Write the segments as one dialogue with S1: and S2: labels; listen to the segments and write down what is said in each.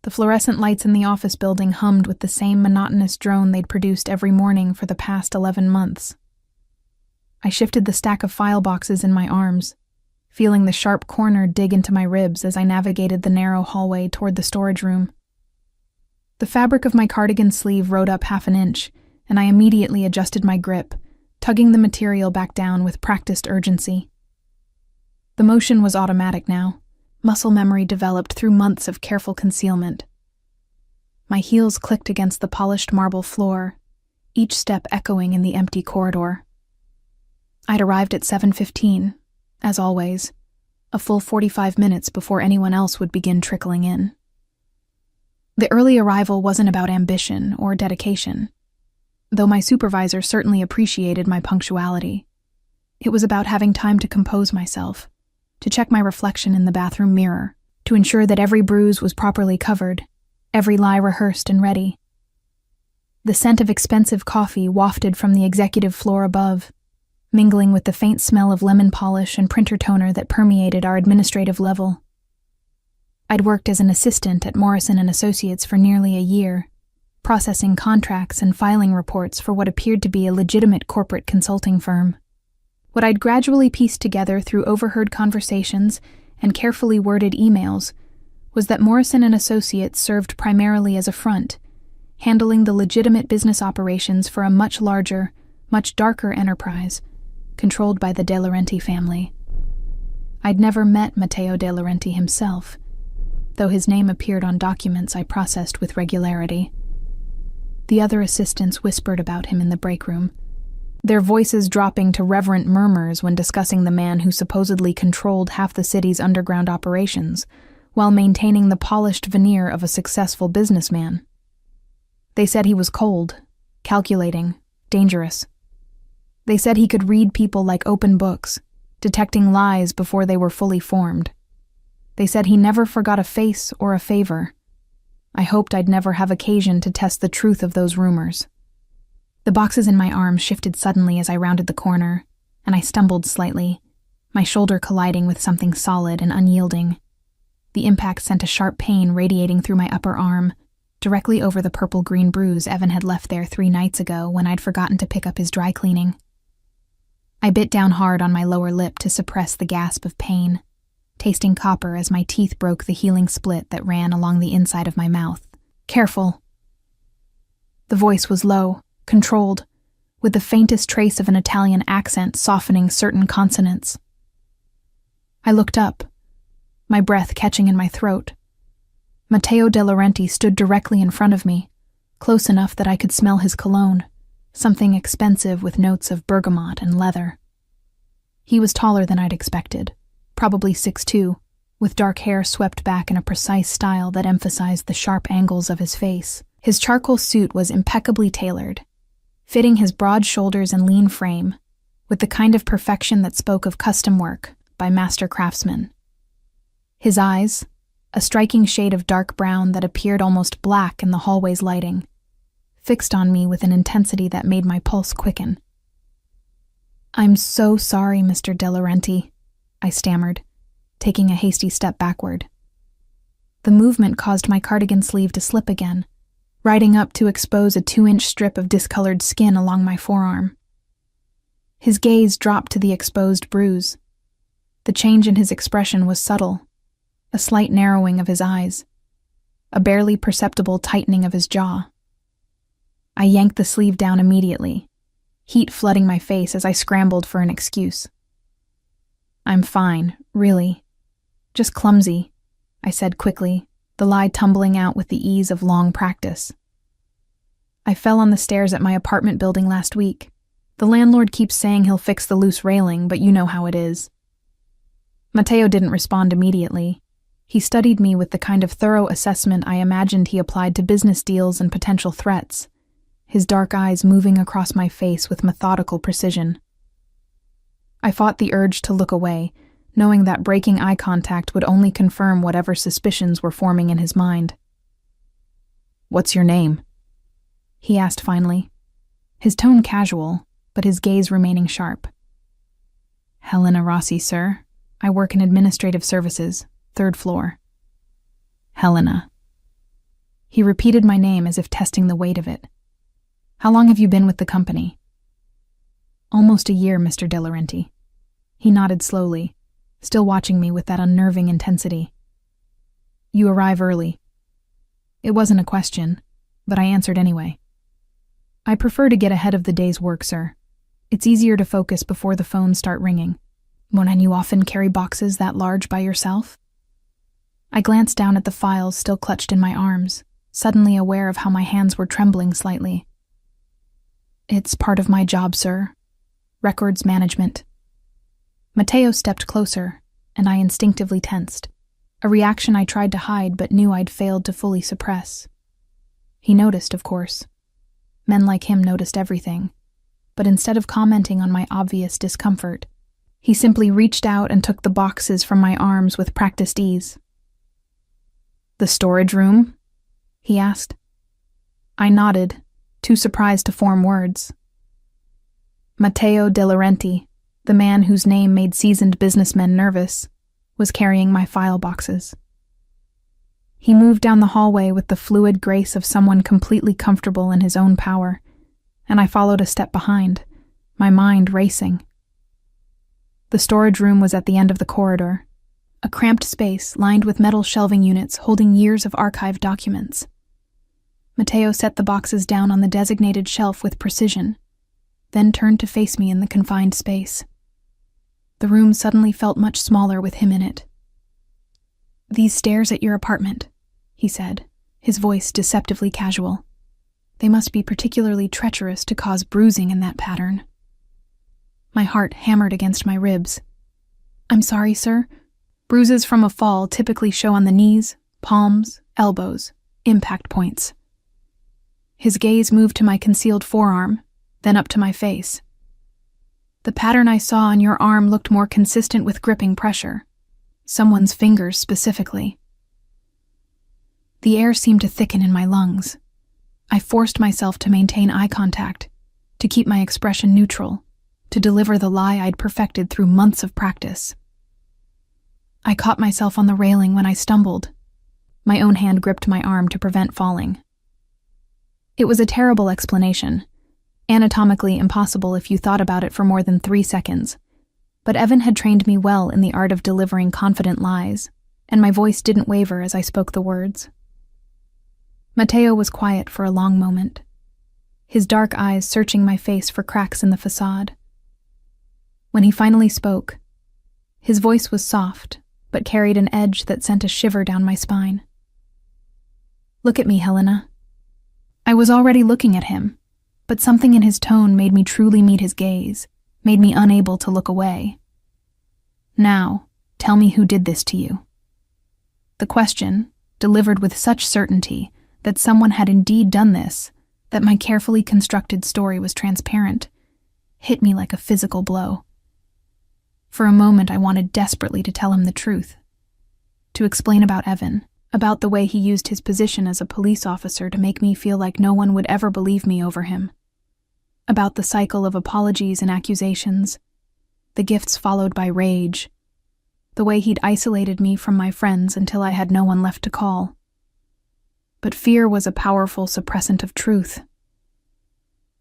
S1: The fluorescent lights in the office building hummed with the same monotonous drone they'd produced every morning for the past 11 months. I shifted the stack of file boxes in my arms, feeling the sharp corner dig into my ribs as I navigated the narrow hallway toward the storage room. The fabric of my cardigan sleeve rode up half an inch, and I immediately adjusted my grip, tugging the material back down with practiced urgency. The motion was automatic now, muscle memory developed through months of careful concealment. My heels clicked against the polished marble floor, each step echoing in the empty corridor. I'd arrived at 7:15, as always, a full 45 minutes before anyone else would begin trickling in. The early arrival wasn't about ambition or dedication, though my supervisor certainly appreciated my punctuality. It was about having time to compose myself, to check my reflection in the bathroom mirror, to ensure that every bruise was properly covered, every lie rehearsed and ready. The scent of expensive coffee wafted from the executive floor above, mingling with the faint smell of lemon polish and printer toner that permeated our administrative level. I'd worked as an assistant at Morrison & Associates for nearly a year, processing contracts and filing reports for what appeared to be a legitimate corporate consulting firm. What I'd gradually pieced together through overheard conversations and carefully worded emails was that Morrison & Associates served primarily as a front, handling the legitimate business operations for a much larger, much darker enterprise, controlled by the De Laurenti family. I'd never met Matteo De Laurenti himself, though his name appeared on documents I processed with regularity. The other assistants whispered about him in the break room, their voices dropping to reverent murmurs when discussing the man who supposedly controlled half the city's underground operations, while maintaining the polished veneer of a successful businessman. They said he was cold, calculating, dangerous. They said he could read people like open books, detecting lies before they were fully formed. They said he never forgot a face or a favor. I hoped I'd never have occasion to test the truth of those rumors. The boxes in my arms shifted suddenly as I rounded the corner, and I stumbled slightly, my shoulder colliding with something solid and unyielding. The impact sent a sharp pain radiating through my upper arm, directly over the purple-green bruise Evan had left there 3 nights ago when I'd forgotten to pick up his dry cleaning. I bit down hard on my lower lip to suppress the gasp of pain, tasting copper as my teeth broke the healing split that ran along the inside of my mouth. "Careful." The voice was low, controlled, with the faintest trace of an Italian accent softening certain consonants. I looked up, my breath catching in my throat. Matteo De Laurenti stood directly in front of me, close enough that I could smell his cologne, something expensive with notes of bergamot and leather. He was taller than I'd expected, probably 6'2", with dark hair swept back in a precise style that emphasized the sharp angles of his face. His charcoal suit was impeccably tailored, fitting his broad shoulders and lean frame, with the kind of perfection that spoke of custom work by master craftsmen. His eyes, a striking shade of dark brown that appeared almost black in the hallway's lighting, fixed on me with an intensity that made my pulse quicken. "I'm so sorry, Mr. De Laurenti," I stammered, taking a hasty step backward. The movement caused my cardigan sleeve to slip again, riding up to expose a 2-inch strip of discolored skin along my forearm. His gaze dropped to the exposed bruise. The change in his expression was subtle, a slight narrowing of his eyes, a barely perceptible tightening of his jaw. I yanked the sleeve down immediately, heat flooding my face as I scrambled for an excuse. "I'm fine, really. Just clumsy," I said quickly, the lie tumbling out with the ease of long practice. "I fell on the stairs at my apartment building last week. The landlord keeps saying he'll fix the loose railing, but you know how it is." Matteo didn't respond immediately. He studied me with the kind of thorough assessment I imagined he applied to business deals and potential threats, his dark eyes moving across my face with methodical precision. I fought the urge to look away, knowing that breaking eye contact would only confirm whatever suspicions were forming in his mind. "What's your name?" he asked finally, his tone casual, but his gaze remaining sharp. "Helena Rossi, sir. I work in administrative services, 3rd floor." "Helena." He repeated my name as if testing the weight of it. How long have you been with the company? Almost a year, Mr. De Laurenti. He nodded slowly, still watching me with that unnerving intensity. You arrive early. It wasn't a question, but I answered anyway. I prefer to get ahead of the day's work, sir. It's easier to focus before the phones start ringing. And you often carry boxes that large by yourself? I glanced down at the files still clutched in my arms, suddenly aware of how my hands were trembling slightly. It's part of my job, sir. Records management. Matteo stepped closer, and I instinctively tensed, a reaction I tried to hide but knew I'd failed to fully suppress. He noticed, of course. Men like him noticed everything, but instead of commenting on my obvious discomfort, he simply reached out and took the boxes from my arms with practiced ease. The storage room? He asked. I nodded, too surprised to form words. Matteo De Laurenti, the man whose name made seasoned businessmen nervous, was carrying my file boxes. He moved down the hallway with the fluid grace of someone completely comfortable in his own power, and I followed a step behind, my mind racing. The storage room was at the end of the corridor, a cramped space lined with metal shelving units holding years of archived documents. Matteo set the boxes down on the designated shelf with precision, then turned to face me in the confined space. The room suddenly felt much smaller with him in it. These stairs at your apartment, he said, his voice deceptively casual. They must be particularly treacherous to cause bruising in that pattern. My heart hammered against my ribs. I'm sorry, sir. Bruises from a fall typically show on the knees, palms, elbows, impact points. His gaze moved to my concealed forearm, then up to my face. The pattern I saw on your arm looked more consistent with gripping pressure, someone's fingers specifically. The air seemed to thicken in my lungs. I forced myself to maintain eye contact, to keep my expression neutral, to deliver the lie I'd perfected through months of practice. I caught myself on the railing when I stumbled. My own hand gripped my arm to prevent falling. It was a terrible explanation, anatomically impossible if you thought about it for more than 3 seconds, but Evan had trained me well in the art of delivering confident lies, and my voice didn't waver as I spoke the words. Matteo was quiet for a long moment, his dark eyes searching my face for cracks in the facade. When he finally spoke, his voice was soft, but carried an edge that sent a shiver down my spine. Look at me, Helena. I was already looking at him, but something in his tone made me truly meet his gaze, made me unable to look away. Now, tell me who did this to you. The question, delivered with such certainty that someone had indeed done this, that my carefully constructed story was transparent, hit me like a physical blow. For a moment I wanted desperately to tell him the truth, to explain about Evan, about the way he used his position as a police officer to make me feel like no one would ever believe me over him, about the cycle of apologies and accusations, the gifts followed by rage, the way he'd isolated me from my friends until I had no one left to call. But fear was a powerful suppressant of truth.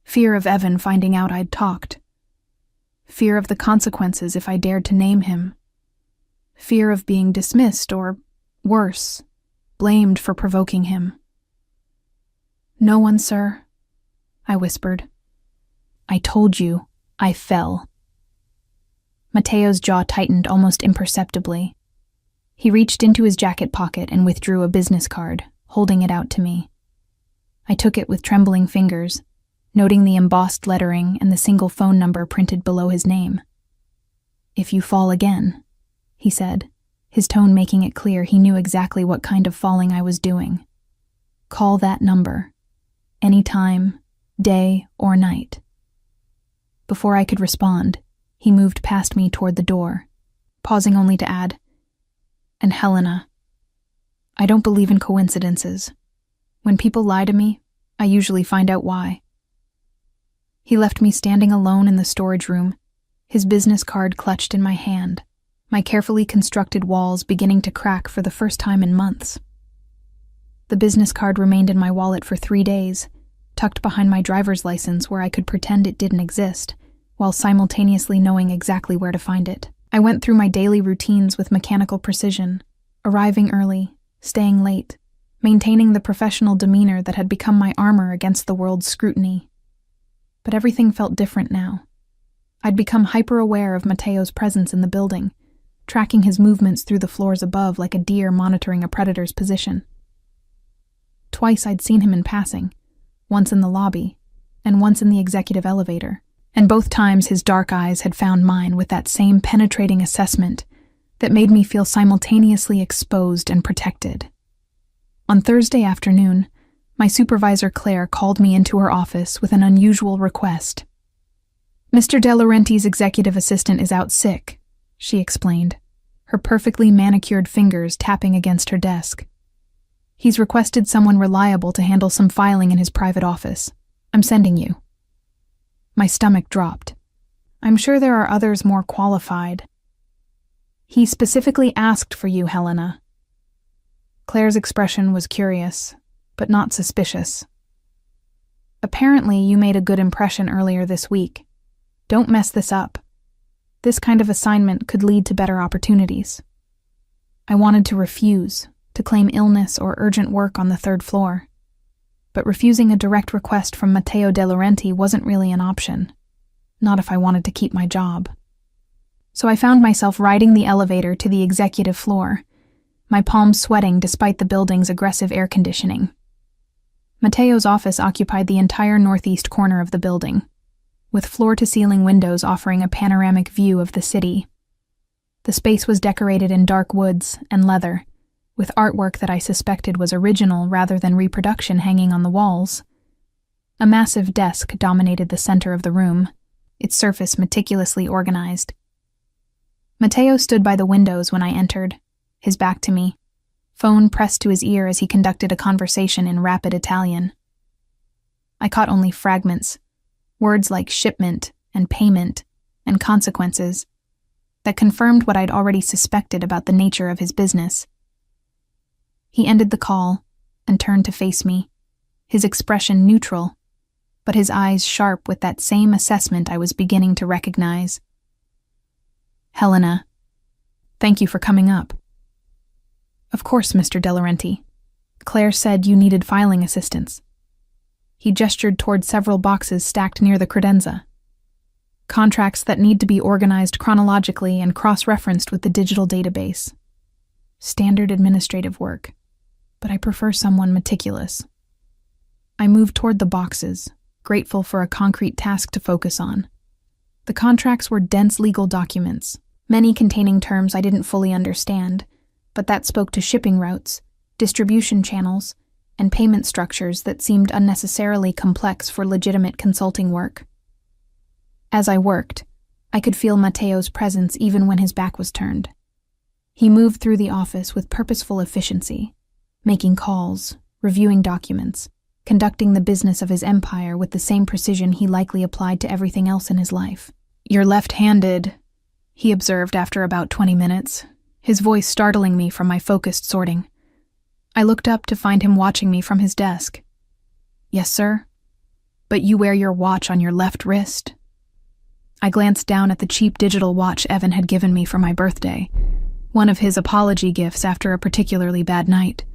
S1: Fear of Evan finding out I'd talked. Fear of the consequences if I dared to name him. Fear of being dismissed or, worse, blamed for provoking him. No one, sir, I whispered. I told you, I fell. Matteo's jaw tightened almost imperceptibly. He reached into his jacket pocket and withdrew a business card, holding it out to me. I took it with trembling fingers, noting the embossed lettering and the single phone number printed below his name. If you fall again, he said, his tone making it clear he knew exactly what kind of falling I was doing. Call that number. Any time, day or night. Before I could respond, he moved past me toward the door, pausing only to add, and Helena, I don't believe in coincidences. When people lie to me, I usually find out why. He left me standing alone in the storage room, his business card clutched in my hand, my carefully constructed walls beginning to crack for the first time in months. The business card remained in my wallet for 3 days, tucked behind my driver's license where I could pretend it didn't exist, while simultaneously knowing exactly where to find it. I went through my daily routines with mechanical precision, arriving early, staying late, maintaining the professional demeanor that had become my armor against the world's scrutiny. But everything felt different now. I'd become hyper-aware of Mateo's presence in the building, tracking his movements through the floors above like a deer monitoring a predator's position. Twice I'd seen him in passing, once in the lobby, and once in the executive elevator, and both times his dark eyes had found mine with that same penetrating assessment that made me feel simultaneously exposed and protected. On Thursday afternoon, my supervisor Claire called me into her office with an unusual request. "Mr. De Laurenti's executive assistant is out sick," she explained, her perfectly manicured fingers tapping against her desk. "He's requested someone reliable to handle some filing in his private office. I'm sending you." My stomach dropped. "I'm sure there are others more qualified." "He specifically asked for you, Helena." Claire's expression was curious, but not suspicious. "Apparently, you made a good impression earlier this week. Don't mess this up. This kind of assignment could lead to better opportunities." I wanted to refuse, to claim illness or urgent work on the 3rd floor. But refusing a direct request from Matteo De Laurenti wasn't really an option. Not if I wanted to keep my job. So I found myself riding the elevator to the executive floor, my palms sweating despite the building's aggressive air conditioning. Matteo's office occupied the entire northeast corner of the building, with floor-to-ceiling windows offering a panoramic view of the city. The space was decorated in dark woods and leather, with artwork that I suspected was original rather than reproduction hanging on the walls. A massive desk dominated the center of the room, its surface meticulously organized. Matteo stood by the windows when I entered, his back to me, phone pressed to his ear as he conducted a conversation in rapid Italian. I caught only fragments, words like shipment and payment and consequences, that confirmed what I'd already suspected about the nature of his business. He ended the call and turned to face me, his expression neutral, but his eyes sharp with that same assessment I was beginning to recognize. "Helena, thank you for coming up." "Of course, Mr. De Laurenti. Claire said you needed filing assistance." He gestured toward several boxes stacked near the credenza. "Contracts that need to be organized chronologically and cross-referenced with the digital database. Standard administrative work, but I prefer someone meticulous." I moved toward the boxes, grateful for a concrete task to focus on. The contracts were dense legal documents, many containing terms I didn't fully understand, but that spoke to shipping routes, distribution channels, and payment structures that seemed unnecessarily complex for legitimate consulting work. As I worked, I could feel Matteo's presence even when his back was turned. He moved through the office with purposeful efficiency, making calls, reviewing documents, conducting the business of his empire with the same precision he likely applied to everything else in his life. "You're left-handed," he observed after about 20 minutes, his voice startling me from my focused sorting. I looked up to find him watching me from his desk. "Yes, sir? But you wear your watch on your left wrist?" I glanced down at the cheap digital watch Evan had given me for my birthday, one of his apology gifts after a particularly bad night.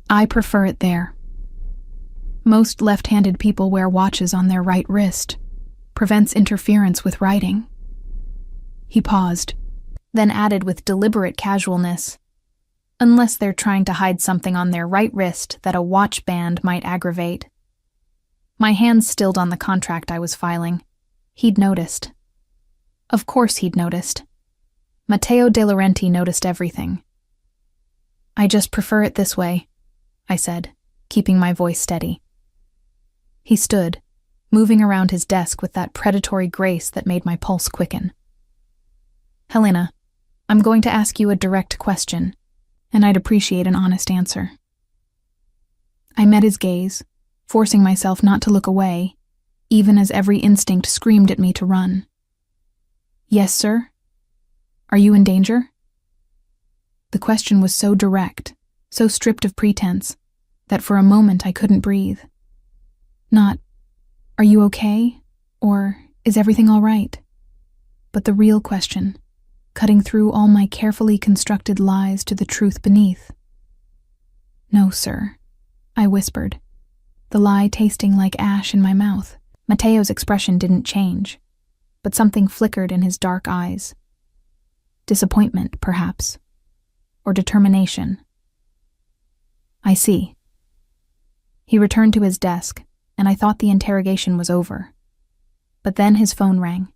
S1: "I prefer it there. Most left-handed people wear watches on their right wrist. Prevents interference with writing." He paused, then added with deliberate casualness, "Unless they're trying to hide something on their right wrist that a watch band might aggravate." My hands stilled on the contract I was filing. He'd noticed. Of course he'd noticed. Matteo De Laurenti noticed everything. "I just prefer it this way," I said, keeping my voice steady. He stood, moving around his desk with that predatory grace that made my pulse quicken. "Helena, I'm going to ask you a direct question, and I'd appreciate an honest answer." I met his gaze, forcing myself not to look away, even as every instinct screamed at me to run. "Yes, sir? Are you in danger?" The question was so direct, so stripped of pretense that for a moment I couldn't breathe. Not, "Are you okay?" or "Is everything all right?" but the real question, cutting through all my carefully constructed lies to the truth beneath. "No, sir," I whispered, the lie tasting like ash in my mouth. Mateo's expression didn't change, but something flickered in his dark eyes. Disappointment, perhaps, or determination. "I see." He returned to his desk, and I thought the interrogation was over. But then his phone rang,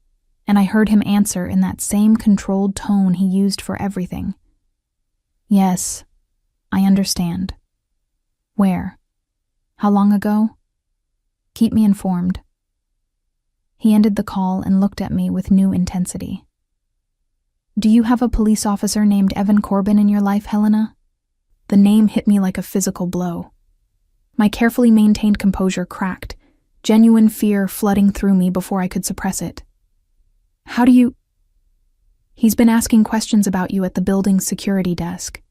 S1: and I heard him answer in that same controlled tone he used for everything. "Yes, I understand. Where? How long ago? Keep me informed." He ended the call and looked at me with new intensity. "Do you have a police officer named Evan Corbin in your life, Helena?" The name hit me like a physical blow. My carefully maintained composure cracked, genuine fear flooding through me before I could suppress it. "How do you—" "He's been asking questions about you at the building's security desk,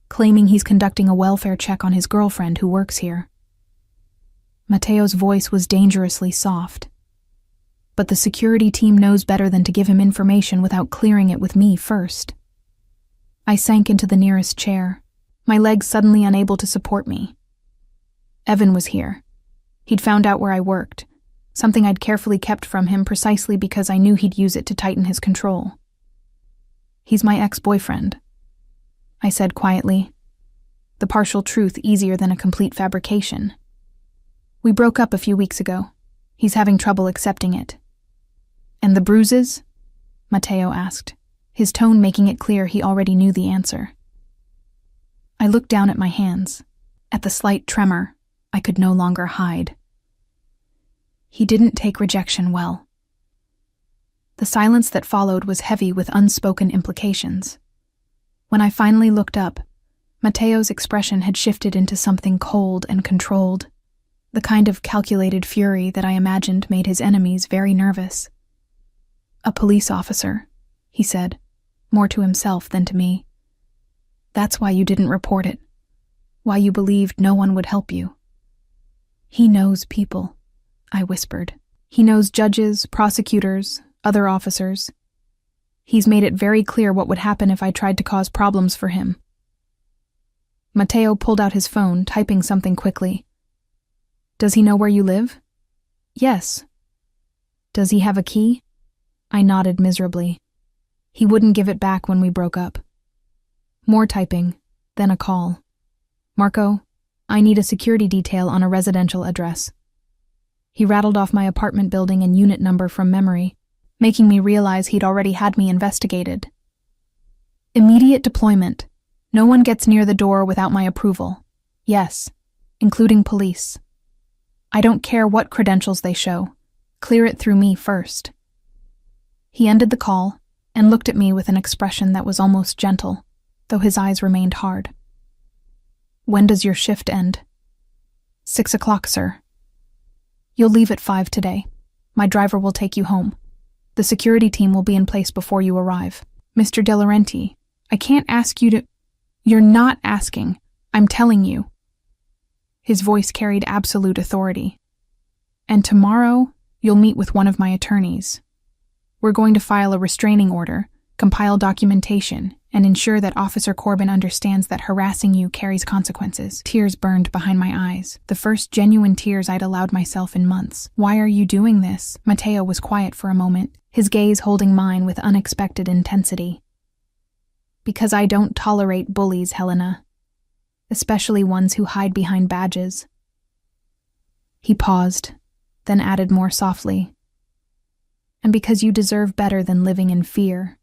S1: claiming he's conducting a welfare check on his girlfriend who works here." Mateo's voice was dangerously soft. "But the security team knows better than to give him information without clearing it with me first." I sank into the nearest chair, my legs suddenly unable to support me. Evan was here. He'd found out where I worked, something I'd carefully kept from him precisely because I knew he'd use it to tighten his control. "He's my ex-boyfriend," I said quietly, the partial truth easier than a complete fabrication. "We broke up a few weeks ago. He's having trouble accepting it." "And the bruises?" Mateo asked, his tone making it clear he already knew the answer. I looked down at my hands, at the slight tremor I could no longer hide. He didn't take rejection well. The silence that followed was heavy with unspoken implications. When I finally looked up, Mateo's expression had shifted into something cold and controlled, the kind of calculated fury that I imagined made his enemies very nervous. "A police officer," he said, more to himself than to me. "That's why you didn't report it. Why you believed no one would help you." "He knows people," I whispered. "He knows judges, prosecutors, other officers. He's made it very clear what would happen if I tried to cause problems for him." Mateo pulled out his phone, typing something quickly. "Does he know where you live?" "Yes." "Does he have a key?" I nodded miserably. "He wouldn't give it back when we broke up." More typing, then a call. "Marco, I need a security detail on a residential address." He rattled off my apartment building and unit number from memory, making me realize he'd already had me investigated. "Immediate deployment. No one gets near the door without my approval. Yes, including police. I don't care what credentials they show. Clear it through me first." He ended the call and looked at me with an expression that was almost gentle, though his eyes remained hard. "When does your shift end?" 6 o'clock, sir." "You'll leave at 5 today. My driver will take you home. The security team will be in place before you arrive." "Mr. De Laurenti, I can't ask you to—" "You're not asking. I'm telling you." His voice carried absolute authority. "And tomorrow, you'll meet with one of my attorneys. We're going to file a restraining order, compile documentation, and ensure that Officer Corbin understands that harassing you carries consequences." Tears burned behind my eyes, the first genuine tears I'd allowed myself in months. "Why are you doing this?" Mateo was quiet for a moment, his gaze holding mine with unexpected intensity. "Because I don't tolerate bullies, Helena. Especially ones who hide behind badges." He paused, then added more softly, "And because you deserve better than living in fear."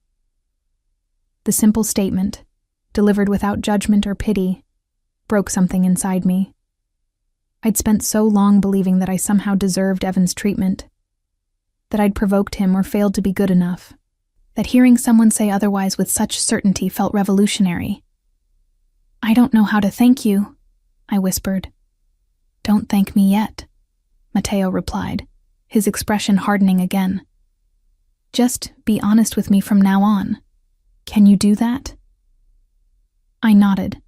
S1: The simple statement, delivered without judgment or pity, broke something inside me. I'd spent so long believing that I somehow deserved Evan's treatment, that I'd provoked him or failed to be good enough, that hearing someone say otherwise with such certainty felt revolutionary. "I don't know how to thank you," I whispered. "Don't thank me yet," Mateo replied, his expression hardening again. "Just be honest with me from now on. Can you do that?" I nodded,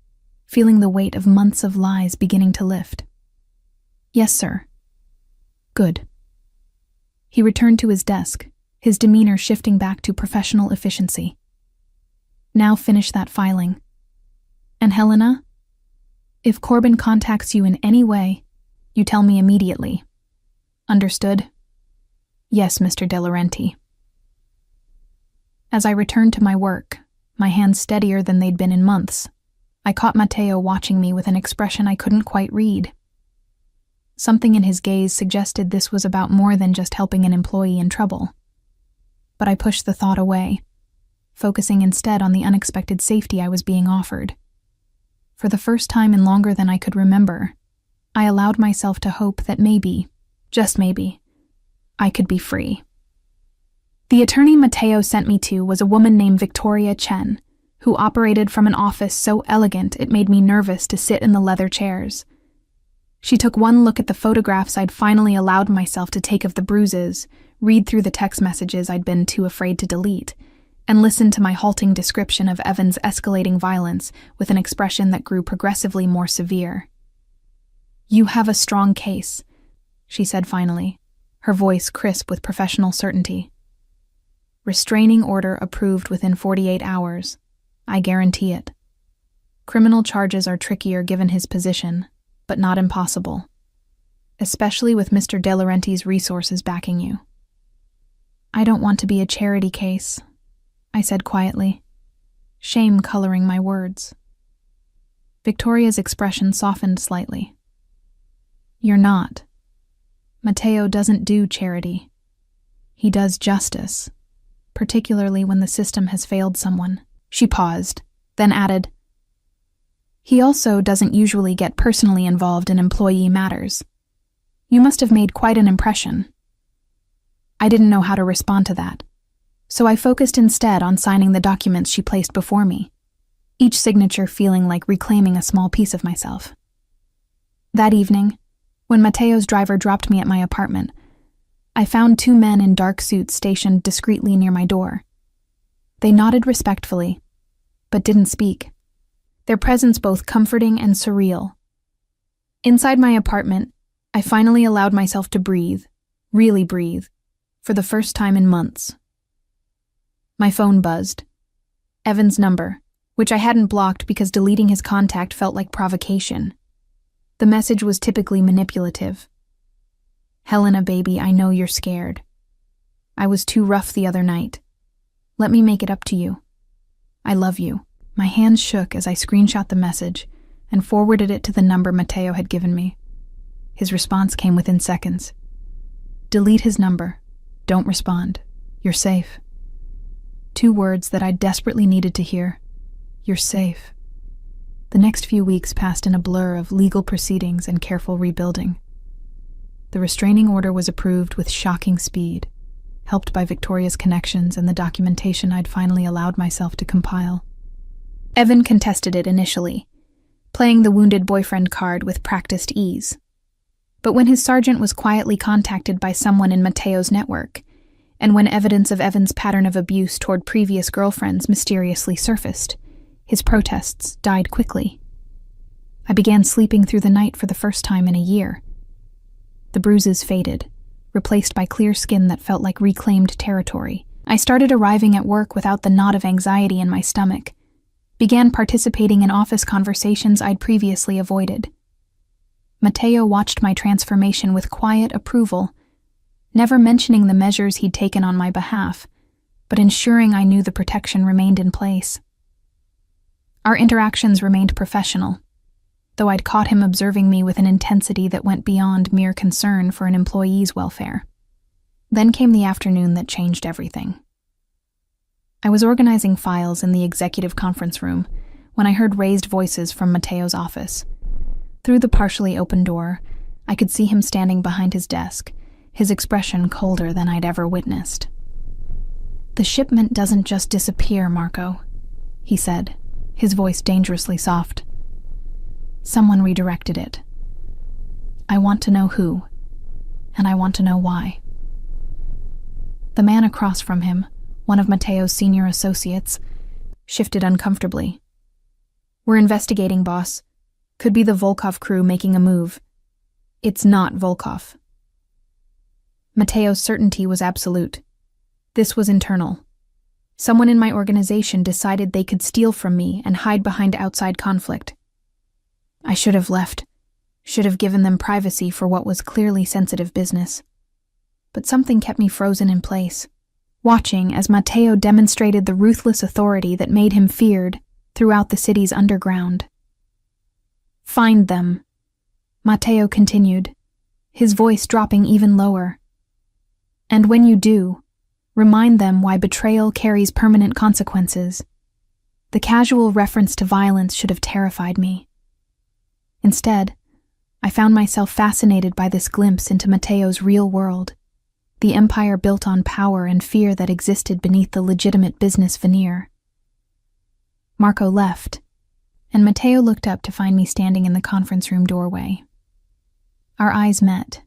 S1: feeling the weight of months of lies beginning to lift. "Yes, sir." "Good." He returned to his desk, his demeanor shifting back to professional efficiency. "Now finish that filing. And Helena, if Corbin contacts you in any way, you tell me immediately. Understood?" "Yes, Mr. De Laurenti." As I returned to my work, my hands steadier than they'd been in months, I caught Matteo watching me with an expression I couldn't quite read. Something in his gaze suggested this was about more than just helping an employee in trouble. But I pushed the thought away, focusing instead on the unexpected safety I was being offered. For the first time in longer than I could remember, I allowed myself to hope that maybe, just maybe, I could be free. The attorney Matteo sent me to was a woman named Victoria Chen, who operated from an office so elegant it made me nervous to sit in the leather chairs. She took one look at the photographs I'd finally allowed myself to take of the bruises, read through the text messages I'd been too afraid to delete, and listened to my halting description of Evan's escalating violence with an expression that grew progressively more severe. "You have a strong case," she said finally, her voice crisp with professional certainty. "Restraining order approved within 48 hours. I guarantee it. Criminal charges are trickier given his position, but not impossible, especially with Mr. De Laurenti's resources backing you." "I don't want to be a charity case," I said quietly, shame coloring my words. Victoria's expression softened slightly. "You're not. Matteo doesn't do charity. He does justice, particularly when the system has failed someone." She paused, then added, "He also doesn't usually get personally involved in employee matters. You must have made quite an impression." I didn't know how to respond to that, so I focused instead on signing the documents she placed before me, each signature feeling like reclaiming a small piece of myself. That evening, when Matteo's driver dropped me at my apartment, I found 2 men in dark suits stationed discreetly near my door. They nodded respectfully, but didn't speak, their presence both comforting and surreal. Inside my apartment, I finally allowed myself to breathe, really breathe, for the first time in months. My phone buzzed. Evan's number, which I hadn't blocked because deleting his contact felt like provocation. The message was typically manipulative. "Helena, baby, I know you're scared. I was too rough the other night. Let me make it up to you. I love you." My hands shook as I screenshot the message and forwarded it to the number Matteo had given me. His response came within seconds. "Delete his number. Don't respond. You're safe." 2 words that I desperately needed to hear. You're safe. The next few weeks passed in a blur of legal proceedings and careful rebuilding. The restraining order was approved with shocking speed, helped by Victoria's connections and the documentation I'd finally allowed myself to compile. Evan contested it initially, playing the wounded boyfriend card with practiced ease. But when his sergeant was quietly contacted by someone in Matteo's network, and when evidence of Evan's pattern of abuse toward previous girlfriends mysteriously surfaced, his protests died quickly. I began sleeping through the night for the first time in a year. The bruises faded, replaced by clear skin that felt like reclaimed territory. I started arriving at work without the knot of anxiety in my stomach, began participating in office conversations I'd previously avoided. Matteo watched my transformation with quiet approval, never mentioning the measures he'd taken on my behalf, but ensuring I knew the protection remained in place. Our interactions remained professional, though I'd caught him observing me with an intensity that went beyond mere concern for an employee's welfare. Then came the afternoon that changed everything. I was organizing files in the executive conference room when I heard raised voices from Matteo's office. Through the partially open door, I could see him standing behind his desk, his expression colder than I'd ever witnessed. "The shipment doesn't just disappear, Marco," he said, his voice dangerously soft. "Someone redirected it. I want to know who, and I want to know why." The man across from him, one of Matteo's senior associates, shifted uncomfortably. We're investigating, boss. Could be the Volkov crew making a move. It's not Volkov. Mateo's certainty was absolute. This was internal. Someone in my organization decided they could steal from me and hide behind outside conflict. I should have left. Should have given them privacy for what was clearly sensitive business. But something kept me frozen in place, watching as Mateo demonstrated the ruthless authority that made him feared throughout the city's underground. Find them, Mateo continued, his voice dropping even lower. And when you do, remind them why betrayal carries permanent consequences. The casual reference to violence should have terrified me. Instead, I found myself fascinated by this glimpse into Mateo's real world, the empire built on power and fear that existed beneath the legitimate business veneer. Marco left, and Mateo looked up to find me standing in the conference room doorway. Our eyes met,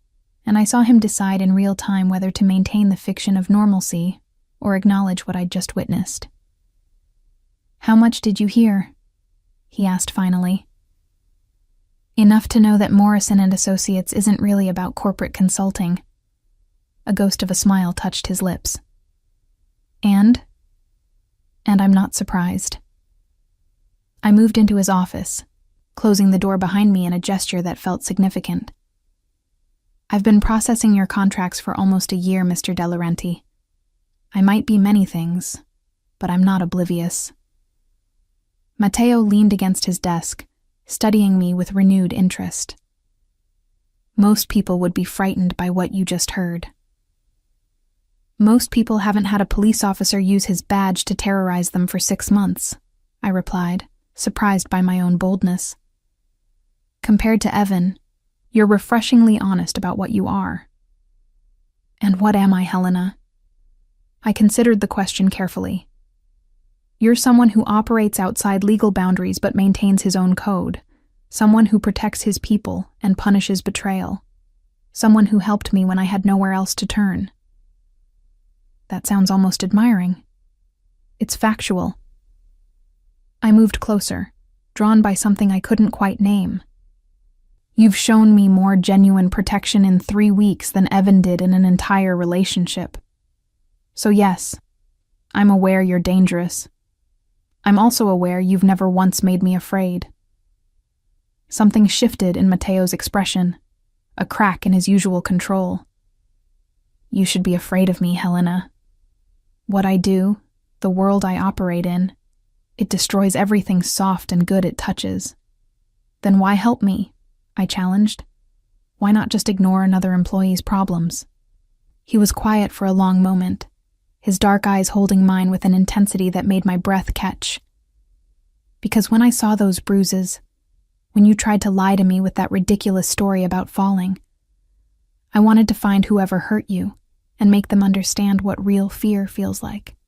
S1: and I saw him decide in real time whether to maintain the fiction of normalcy or acknowledge what I'd just witnessed. "How much did you hear?" he asked finally. "Enough to know that Morrison and Associates isn't really about corporate consulting." A ghost of a smile touched his lips. And I'm not surprised. I moved into his office, closing the door behind me in a gesture that felt significant. "I've been processing your contracts for almost a year, Mr. De Laurenti. I might be many things, but I'm not oblivious." Mateo leaned against his desk, studying me with renewed interest. "Most people would be frightened by what you just heard." "Most people haven't had a police officer use his badge to terrorize them for 6 months, I replied, surprised by my own boldness. "Compared to Evan, you're refreshingly honest about what you are." "And what am I, Helena?" I considered the question carefully. "You're someone who operates outside legal boundaries but maintains his own code, someone who protects his people and punishes betrayal, someone who helped me when I had nowhere else to turn." That sounds almost admiring. It's factual. I moved closer, drawn by something I couldn't quite name. "You've shown me more genuine protection in 3 weeks than Evan did in an entire relationship. So yes, I'm aware you're dangerous. I'm also aware you've never once made me afraid." Something shifted in Mateo's expression, a crack in his usual control. "You should be afraid of me, Helena. What I do, the world I operate in, it destroys everything soft and good it touches. Then why help me?" I challenged. "Why not just ignore another employee's problems?" He was quiet for a long moment, his dark eyes holding mine with an intensity that made my breath catch. "Because when I saw those bruises, when you tried to lie to me with that ridiculous story about falling, I wanted to find whoever hurt you and make them understand what real fear feels like."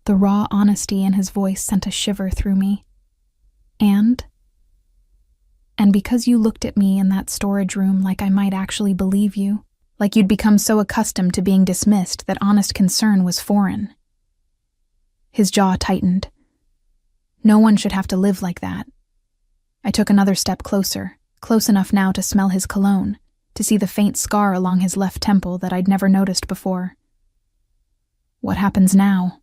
S1: The raw honesty in his voice sent a shiver through me. And because you looked at me in that storage room like I might actually believe you, like you'd become so accustomed to being dismissed that honest concern was foreign." His jaw tightened. No one should have to live like that. I took another step closer, close enough now to smell his cologne, to see the faint scar along his left temple that I'd never noticed before. "What happens now?"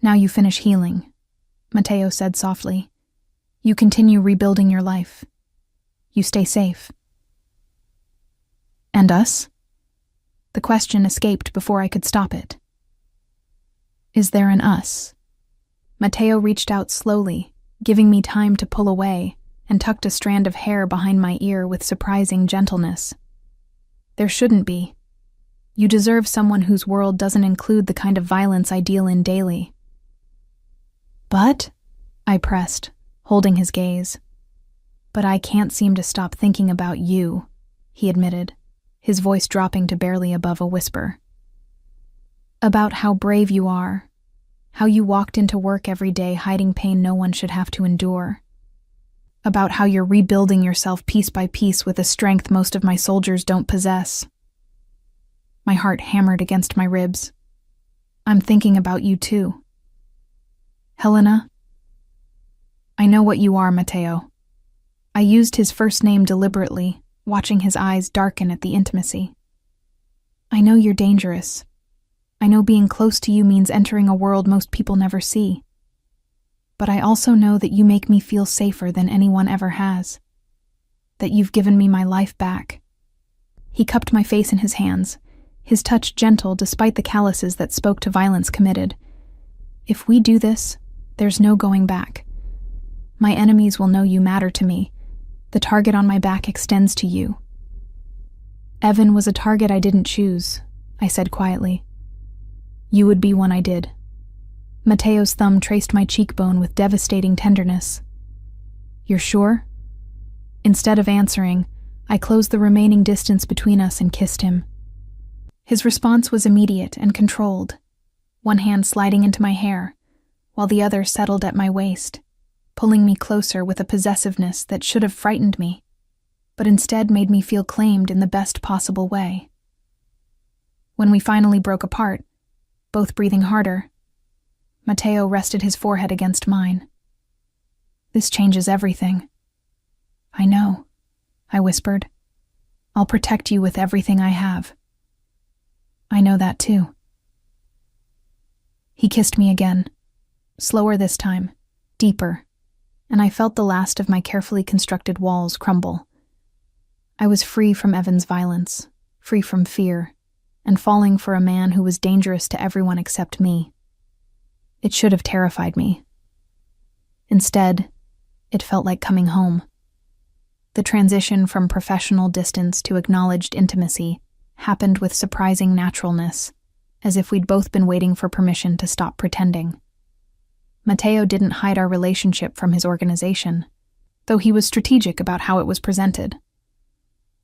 S1: "Now you finish healing," Mateo said softly. "You continue rebuilding your life. You stay safe." "And us?" The question escaped before I could stop it. "Is there an us?" Mateo reached out slowly, giving me time to pull away, and tucked a strand of hair behind my ear with surprising gentleness. "There shouldn't be. You deserve someone whose world doesn't include the kind of violence I deal in daily." "But," I pressed, holding his gaze. "But I can't seem to stop thinking about you," he admitted, his voice dropping to barely above a whisper. "About how brave you are, how you walked into work every day hiding pain no one should have to endure. About how you're rebuilding yourself piece by piece with a strength most of my soldiers don't possess." My heart hammered against my ribs. "I'm thinking about you too." "Helena?" I know what you are, Matteo. I used his first name deliberately, watching his eyes darken at the intimacy. I know you're dangerous. I know being close to you means entering a world most people never see. But I also know that you make me feel safer than anyone ever has. That you've given me my life back. He cupped my face in his hands, his touch gentle despite the calluses that spoke to violence committed. If we do this, there's no going back. My enemies will know you matter to me. The target on my back extends to you. Evan was a target I didn't choose, I said quietly. You would be one I did. Matteo's thumb traced my cheekbone with devastating tenderness. You're sure? Instead of answering, I closed the remaining distance between us and kissed him. His response was immediate and controlled, one hand sliding into my hair, while the other settled at my waist, pulling me closer with a possessiveness that should have frightened me, but instead made me feel claimed in the best possible way. When we finally broke apart, both breathing harder, Matteo rested his forehead against mine. This changes everything. I know, I whispered. I'll protect you with everything I have. I know that too. He kissed me again, slower this time, deeper, and I felt the last of my carefully constructed walls crumble. I was free from Evan's violence, free from fear, and falling for a man who was dangerous to everyone except me. It should have terrified me. Instead, it felt like coming home. The transition from professional distance to acknowledged intimacy happened with surprising naturalness, as if we'd both been waiting for permission to stop pretending. Matteo didn't hide our relationship from his organization, though he was strategic about how it was presented.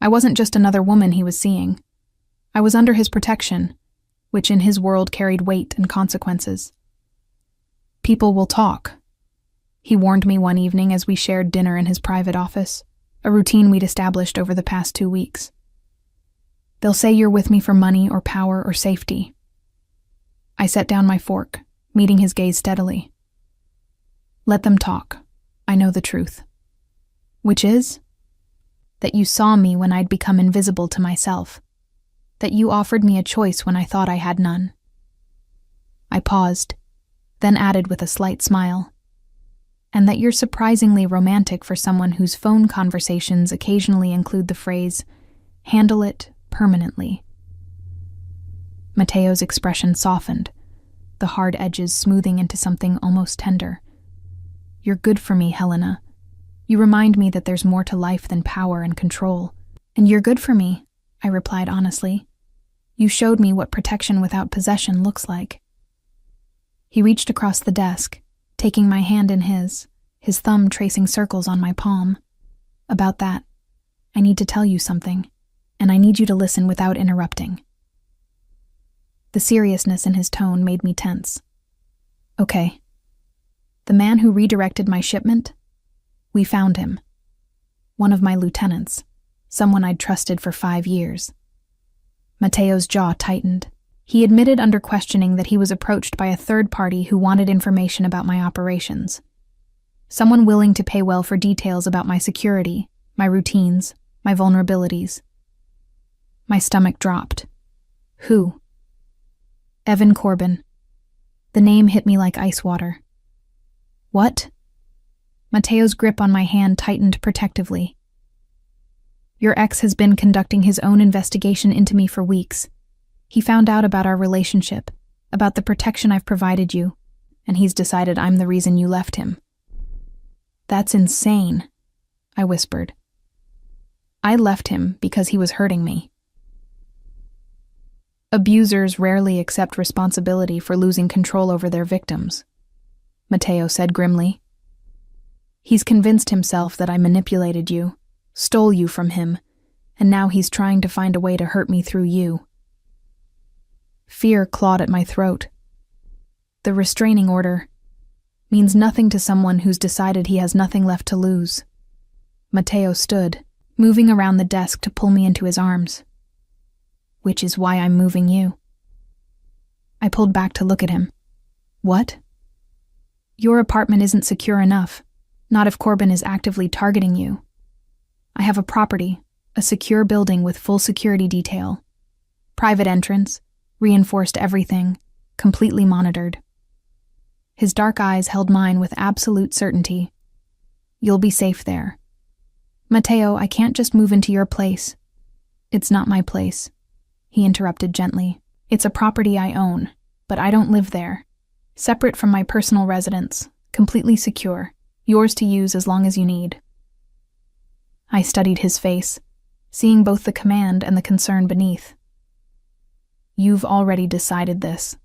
S1: I wasn't just another woman he was seeing. I was under his protection, which in his world carried weight and consequences. People will talk, he warned me one evening as we shared dinner in his private office, a routine we'd established over the past 2 weeks. They'll say you're with me for money or power or safety. I set down my fork, meeting his gaze steadily. Let them talk. I know the truth. Which is? That you saw me when I'd become invisible to myself. That you offered me a choice when I thought I had none. I paused, then added with a slight smile. And that you're surprisingly romantic for someone whose phone conversations occasionally include the phrase, handle it permanently. Matteo's expression softened, the hard edges smoothing into something almost tender. You're good for me, Helena. You remind me that there's more to life than power and control. And you're good for me, I replied honestly. You showed me what protection without possession looks like. He reached across the desk, taking my hand in his thumb tracing circles on my palm. About that, I need to tell you something, and I need you to listen without interrupting. The seriousness in his tone made me tense. Okay. The man who redirected my shipment? We found him. One of my lieutenants, someone I'd trusted for 5 years. Matteo's jaw tightened. He admitted under questioning that he was approached by a third party who wanted information about my operations. Someone willing to pay well for details about my security, my routines, my vulnerabilities. My stomach dropped. Who? Evan Corbin. The name hit me like ice water. What? Matteo's grip on my hand tightened protectively. Your ex has been conducting his own investigation into me for weeks. He found out about our relationship, about the protection I've provided you, and he's decided I'm the reason you left him. That's insane, I whispered. I left him because he was hurting me. Abusers rarely accept responsibility for losing control over their victims, Matteo said grimly. He's convinced himself that I manipulated you, stole you from him, and now he's trying to find a way to hurt me through you. Fear clawed at my throat. The restraining order means nothing to someone who's decided he has nothing left to lose. Matteo stood, moving around the desk to pull me into his arms. Which is why I'm moving you. I pulled back to look at him. What? Your apartment isn't secure enough. Not if Corbin is actively targeting you. I have a property, a secure building with full security detail. Private entrance, reinforced everything, completely monitored. His dark eyes held mine with absolute certainty. You'll be safe there. Mateo, I can't just move into your place. It's not my place, he interrupted gently. It's a property I own, but I don't live there. Separate from my personal residence, completely secure, yours to use as long as you need. I studied his face, seeing both the command and the concern beneath. You've already decided this.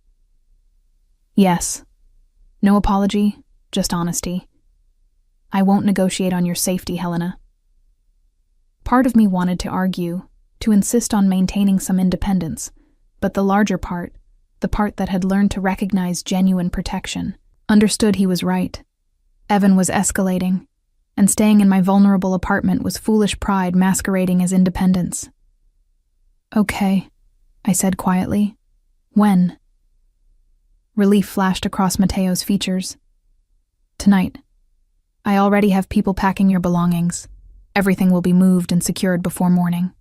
S1: Yes. No apology, just honesty. I won't negotiate on your safety, Helena. Part of me wanted to argue, to insist on maintaining some independence, but the larger part, the part that had learned to recognize genuine protection, understood he was right. Evan was escalating, and staying in my vulnerable apartment was foolish pride masquerading as independence. Okay, I said quietly. When? Relief flashed across Mateo's features. Tonight. I already have people packing your belongings. Everything will be moved and secured before morning.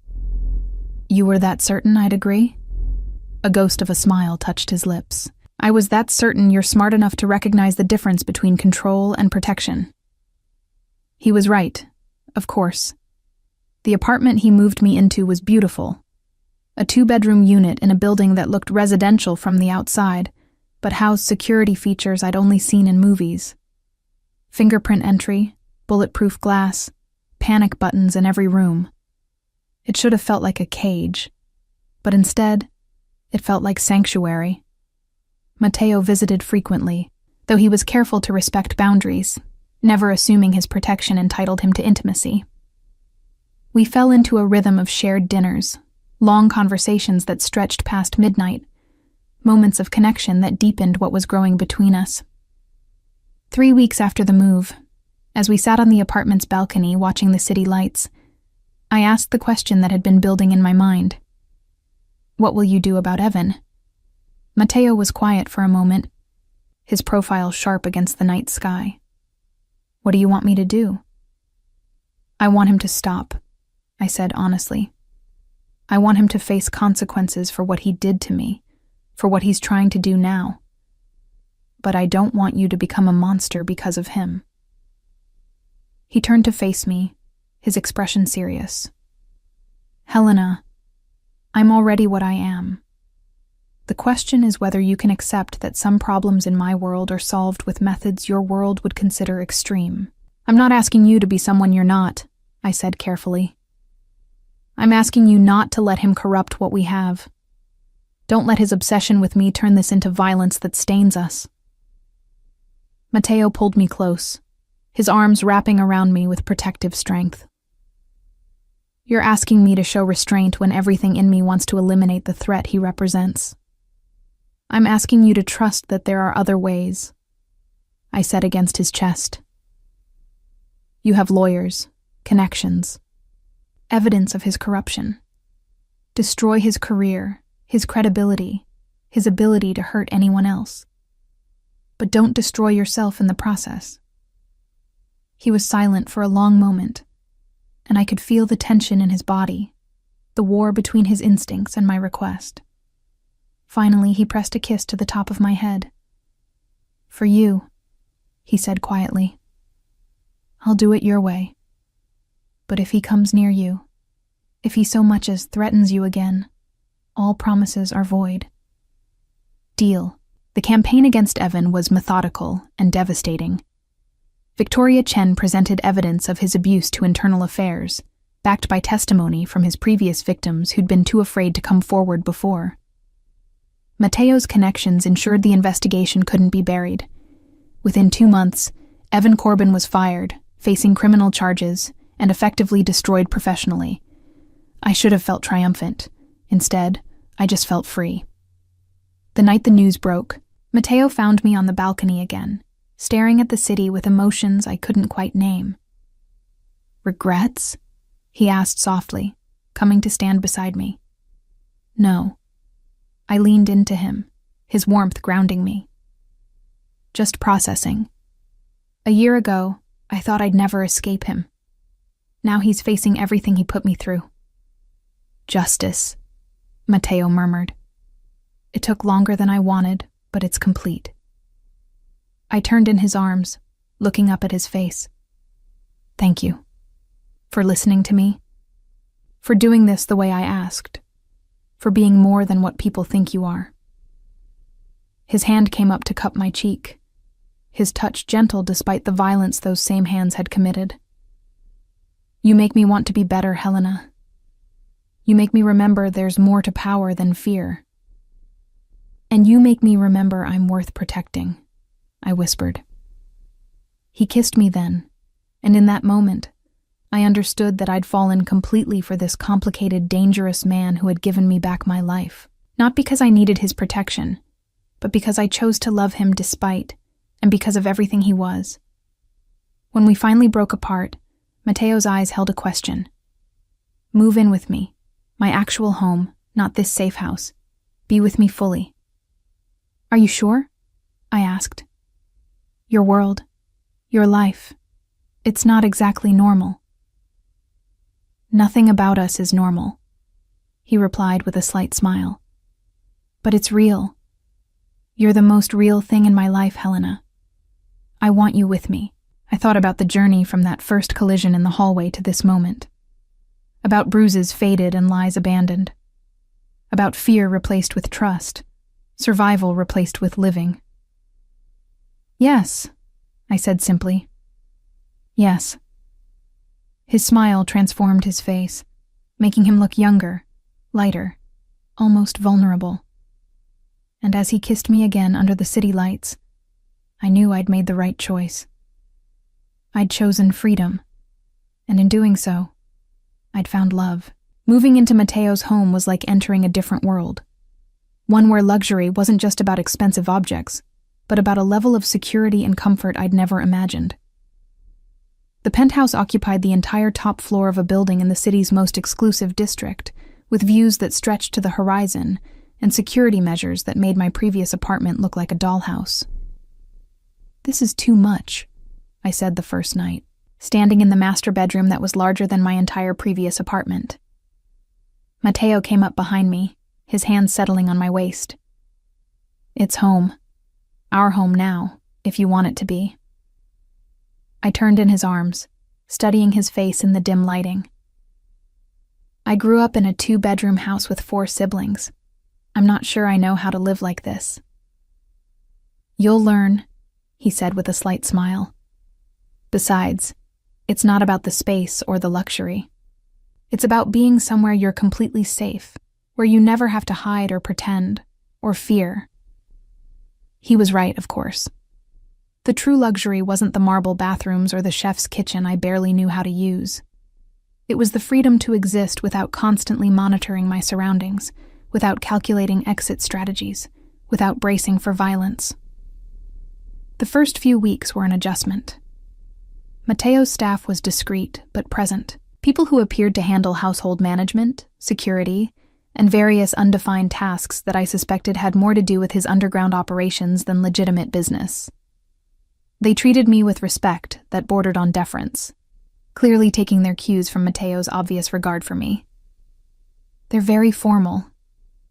S1: You were that certain I'd agree? A ghost of a smile touched his lips. I was that certain you're smart enough to recognize the difference between control and protection. He was right, of course. The apartment he moved me into was beautiful. A 2-bedroom unit in a building that looked residential from the outside, but housed security features I'd only seen in movies. Fingerprint entry, bulletproof glass, panic buttons in every room. It should have felt like a cage, but instead, it felt like sanctuary. Mateo visited frequently, though he was careful to respect boundaries, never assuming his protection entitled him to intimacy. We fell into a rhythm of shared dinners, long conversations that stretched past midnight, moments of connection that deepened what was growing between us. 3 weeks after the move, as we sat on the apartment's balcony watching the city lights, I asked the question that had been building in my mind. What will you do about Evan? Mateo was quiet for a moment, his profile sharp against the night sky. What do you want me to do? I want him to stop, I said honestly. I want him to face consequences for what he did to me, for what he's trying to do now. But I don't want you to become a monster because of him. He turned to face me, his expression serious. Helena, I'm already what I am. The question is whether you can accept that some problems in my world are solved with methods your world would consider extreme. I'm not asking you to be someone you're not, I said carefully. I'm asking you not to let him corrupt what we have. Don't let his obsession with me turn this into violence that stains us. Mateo pulled me close, his arms wrapping around me with protective strength. You're asking me to show restraint when everything in me wants to eliminate the threat he represents. I'm asking you to trust that there are other ways, I said against his chest. You have lawyers, connections, evidence of his corruption. Destroy his career, his credibility, his ability to hurt anyone else. But don't destroy yourself in the process. He was silent for a long moment, and I could feel the tension in his body, the war between his instincts and my request. Finally, he pressed a kiss to the top of my head. For you, he said quietly. I'll do it your way. But if he comes near you, if he so much as threatens you again, all promises are void. Deal. The campaign against Evan was methodical and devastating. Victoria Chen presented evidence of his abuse to internal affairs, backed by testimony from his previous victims who'd been too afraid to come forward before. Mateo's connections ensured the investigation couldn't be buried. Within 2 months, Evan Corbin was fired, facing criminal charges, and effectively destroyed professionally. I should have felt triumphant. Instead, I just felt free. The night the news broke, Mateo found me on the balcony again, staring at the city with emotions I couldn't quite name. Regrets? He asked softly, coming to stand beside me. No. I leaned into him, his warmth grounding me. Just processing. A year ago, I thought I'd never escape him. Now he's facing everything he put me through. Justice, Matteo murmured. It took longer than I wanted, but it's complete. I turned in his arms, looking up at his face. Thank you. For listening to me. For doing this the way I asked. For being more than what people think you are. His hand came up to cup my cheek, his touch gentle despite the violence those same hands had committed. You make me want to be better, Helena. You make me remember there's more to power than fear. And you make me remember I'm worth protecting, I whispered. He kissed me then, and in that moment, I understood that I'd fallen completely for this complicated, dangerous man who had given me back my life. Not because I needed his protection, but because I chose to love him despite, and because of everything he was. When we finally broke apart, Matteo's eyes held a question. Move in with me, my actual home, not this safe house. Be with me fully. Are you sure? I asked. Your world, your life, it's not exactly normal. Nothing about us is normal, he replied with a slight smile. But it's real. You're the most real thing in my life, Helena. I want you with me. I thought about the journey from that first collision in the hallway to this moment. About bruises faded and lies abandoned. About fear replaced with trust. Survival replaced with living. Yes, I said simply. Yes. His smile transformed his face, making him look younger, lighter, almost vulnerable. And as he kissed me again under the city lights, I knew I'd made the right choice. I'd chosen freedom, and in doing so, I'd found love. Moving into Matteo's home was like entering a different world. One where luxury wasn't just about expensive objects, but about a level of security and comfort I'd never imagined. The penthouse occupied the entire top floor of a building in the city's most exclusive district, with views that stretched to the horizon and security measures that made my previous apartment look like a dollhouse. This is too much, I said the first night, standing in the master bedroom that was larger than my entire previous apartment. Matteo came up behind me, his hand settling on my waist. It's home. Our home now, if you want it to be. I turned in his arms, studying his face in the dim lighting. I grew up in a 2-bedroom house with 4 siblings. I'm not sure I know how to live like this. You'll learn, he said with a slight smile. Besides, it's not about the space or the luxury. It's about being somewhere you're completely safe, where you never have to hide or pretend, or fear. He was right, of course. The true luxury wasn't the marble bathrooms or the chef's kitchen I barely knew how to use. It was the freedom to exist without constantly monitoring my surroundings, without calculating exit strategies, without bracing for violence. The first few weeks were an adjustment. Matteo's staff was discreet but present, people who appeared to handle household management, security, and various undefined tasks that I suspected had more to do with his underground operations than legitimate business. They treated me with respect that bordered on deference, clearly taking their cues from Matteo's obvious regard for me. They're very formal,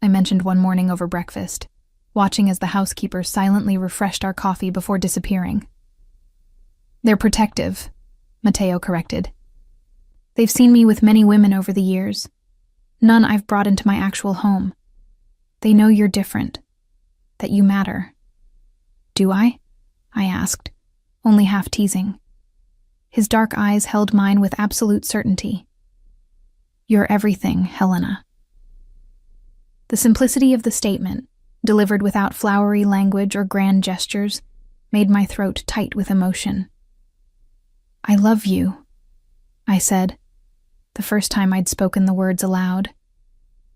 S1: I mentioned one morning over breakfast, watching as the housekeeper silently refreshed our coffee before disappearing. They're protective, Matteo corrected. They've seen me with many women over the years, none I've brought into my actual home. They know you're different, that you matter. Do I? I asked, only half teasing. His dark eyes held mine with absolute certainty. You're everything, Helena. The simplicity of the statement, delivered without flowery language or grand gestures, made my throat tight with emotion. I love you, I said, the first time I'd spoken the words aloud.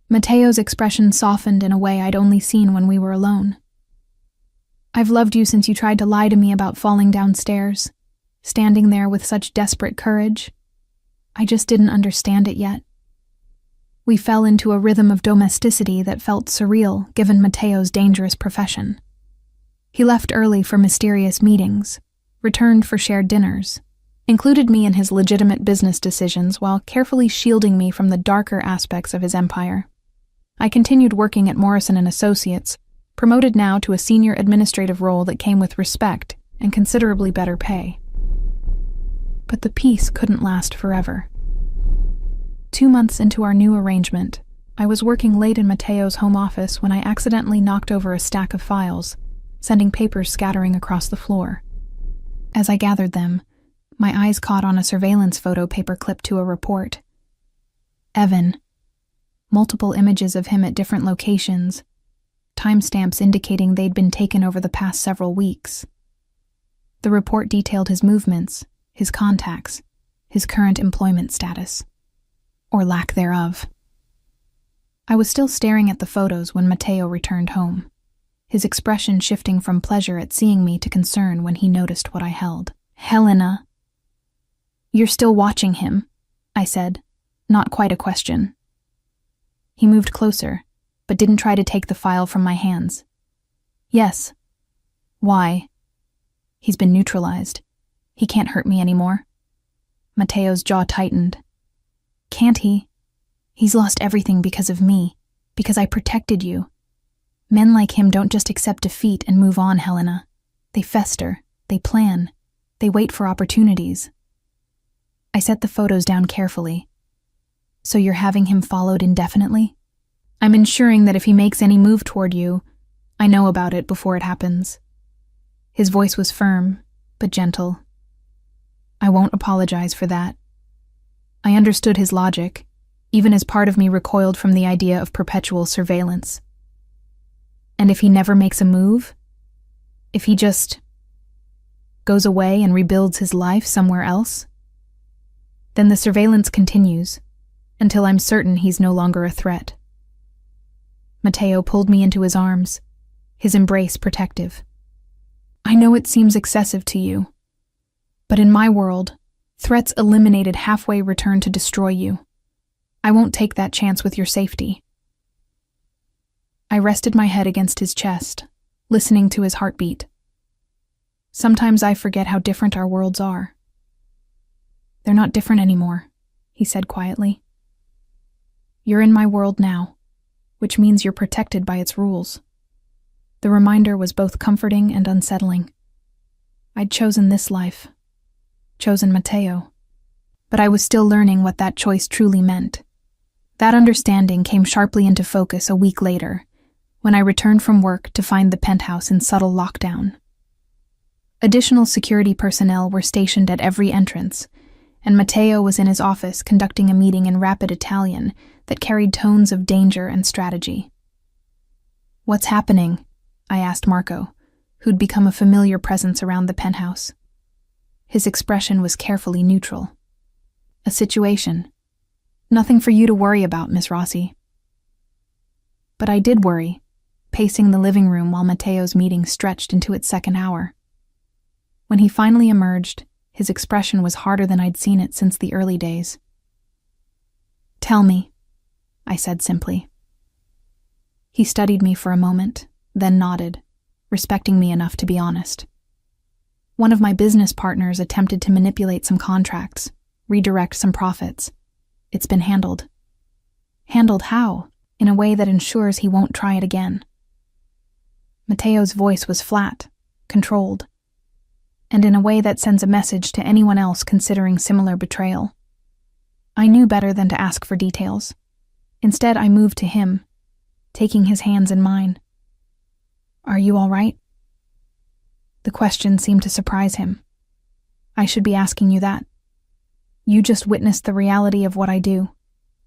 S1: Matteo's expression softened in a way I'd only seen when we were alone. I've loved you since you tried to lie to me about falling downstairs, standing there with such desperate courage. I just didn't understand it yet. We fell into a rhythm of domesticity that felt surreal given Matteo's dangerous profession. He left early for mysterious meetings, returned for shared dinners, included me in his legitimate business decisions while carefully shielding me from the darker aspects of his empire. I continued working at Morrison & Associates, promoted now to a senior administrative role that came with respect and considerably better pay. But the peace couldn't last forever. 2 months into our new arrangement, I was working late in Mateo's home office when I accidentally knocked over a stack of files, sending papers scattering across the floor. As I gathered them, my eyes caught on a surveillance photo paper clipped to a report. Evan. Multiple images of him at different locations, timestamps indicating they'd been taken over the past several weeks. The report detailed his movements, his contacts, his current employment status, or lack thereof. I was still staring at the photos when Mateo returned home, his expression shifting from pleasure at seeing me to concern when he noticed what I held. "Helena." "You're still watching him," I said, not quite a question. He moved closer, but didn't try to take the file from my hands. "Yes." "Why?" "He's been neutralized. He can't hurt me anymore." Mateo's jaw tightened. "Can't he? He's lost everything because of me, because I protected you. Men like him don't just accept defeat and move on, Helena. They fester, they plan, they wait for opportunities." I set the photos down carefully. "So you're having him followed indefinitely?" "I'm ensuring that if he makes any move toward you, I know about it before it happens." His voice was firm, but gentle. "I won't apologize for that." I understood his logic, even as part of me recoiled from the idea of perpetual surveillance. And if he never makes a move? If he just goes away and rebuilds his life somewhere else? Then the surveillance continues, until I'm certain he's no longer a threat. Mateo pulled me into his arms, his embrace protective. "I know it seems excessive to you, but in my world, threats eliminated halfway return to destroy you. I won't take that chance with your safety." I rested my head against his chest, listening to his heartbeat. "Sometimes I forget how different our worlds are." "They're not different anymore," he said quietly. "You're in my world now, which means you're protected by its rules." The reminder was both comforting and unsettling. I'd chosen this life, chosen Mateo, but I was still learning what that choice truly meant. That understanding came sharply into focus a week later, when I returned from work to find the penthouse in subtle lockdown. Additional security personnel were stationed at every entrance, and Mateo was in his office conducting a meeting in rapid Italian that carried tones of danger and strategy. "What's happening?" I asked Marco, who'd become a familiar presence around the penthouse. His expression was carefully neutral. "A situation. Nothing for you to worry about, Miss Rossi." But I did worry, pacing the living room while Mateo's meeting stretched into its second hour. When he finally emerged, his expression was harder than I'd seen it since the early days. "Tell me," I said simply. He studied me for a moment, then nodded, respecting me enough to be honest. "One of my business partners attempted to manipulate some contracts, redirect some profits. It's been handled." "Handled how?" "In a way that ensures he won't try it again." Mateo's voice was flat, controlled, and in a way that sends a message to anyone else considering similar betrayal. I knew better than to ask for details. Instead, I moved to him, taking his hands in mine. "Are you all right?" The question seemed to surprise him. "I should be asking you that. You just witnessed the reality of what I do,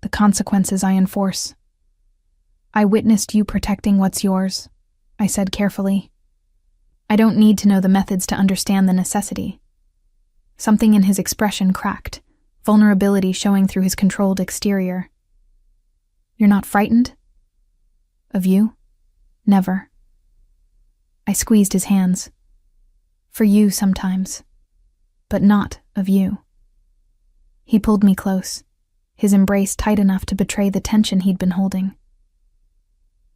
S1: the consequences I enforce." "I witnessed you protecting what's yours," I said carefully. "I don't need to know the methods to understand the necessity." Something in his expression cracked, vulnerability showing through his controlled exterior. "You're not frightened?" "Of you? Never." I squeezed his hands. "For you sometimes, but not of you." He pulled me close, his embrace tight enough to betray the tension he'd been holding.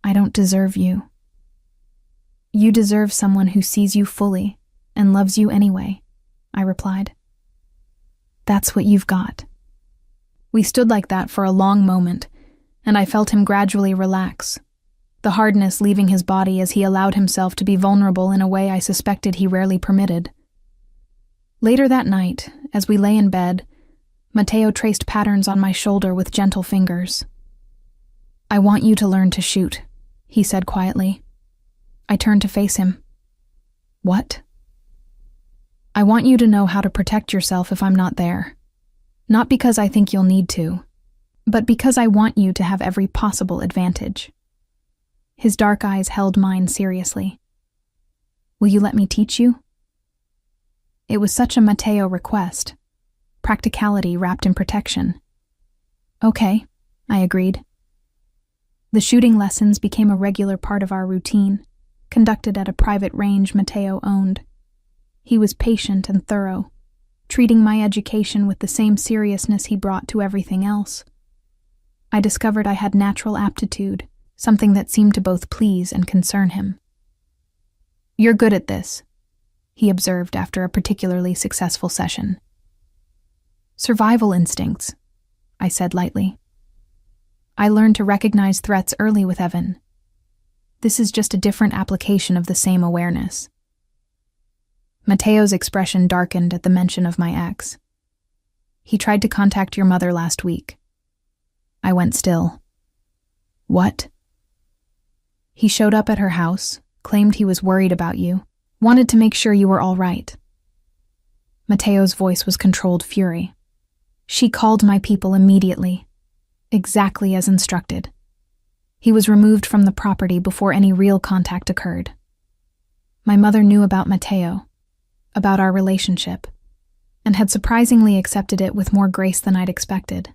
S1: "I don't deserve you." "You deserve someone who sees you fully and loves you anyway," I replied. That's what you've got." We stood like that for a long moment, and I felt him gradually relax, the hardness leaving his body as he allowed himself to be vulnerable in a way I suspected he rarely permitted. Later that night, as we lay in bed, Matteo traced patterns on my shoulder with gentle fingers. "I want you to learn to shoot," he said quietly. I turned to face him. "What?" "I want you to know how to protect yourself if I'm not there. Not because I think you'll need to, but because I want you to have every possible advantage." His dark eyes held mine seriously. "Will you let me teach you?" It was such a Matteo request, practicality wrapped in protection. "Okay," I agreed. The shooting lessons became a regular part of our routine, conducted at a private range Matteo owned. He was patient and thorough, treating my education with the same seriousness he brought to everything else. I discovered I had natural aptitude, something that seemed to both please and concern him. "You're good at this," he observed after a particularly successful session. "Survival instincts," I said lightly. "I learned to recognize threats early with Evan. This is just a different application of the same awareness." Matteo's expression darkened at the mention of my ex. "He tried to contact your mother last week." I went still. "What?" "He showed up at her house, claimed he was worried about you, wanted to make sure you were all right." Matteo's voice was controlled fury. "She called my people immediately, exactly as instructed. He was removed from the property before any real contact occurred. My mother knew about Matteo, about our relationship, and had surprisingly accepted it with more grace than I'd expected.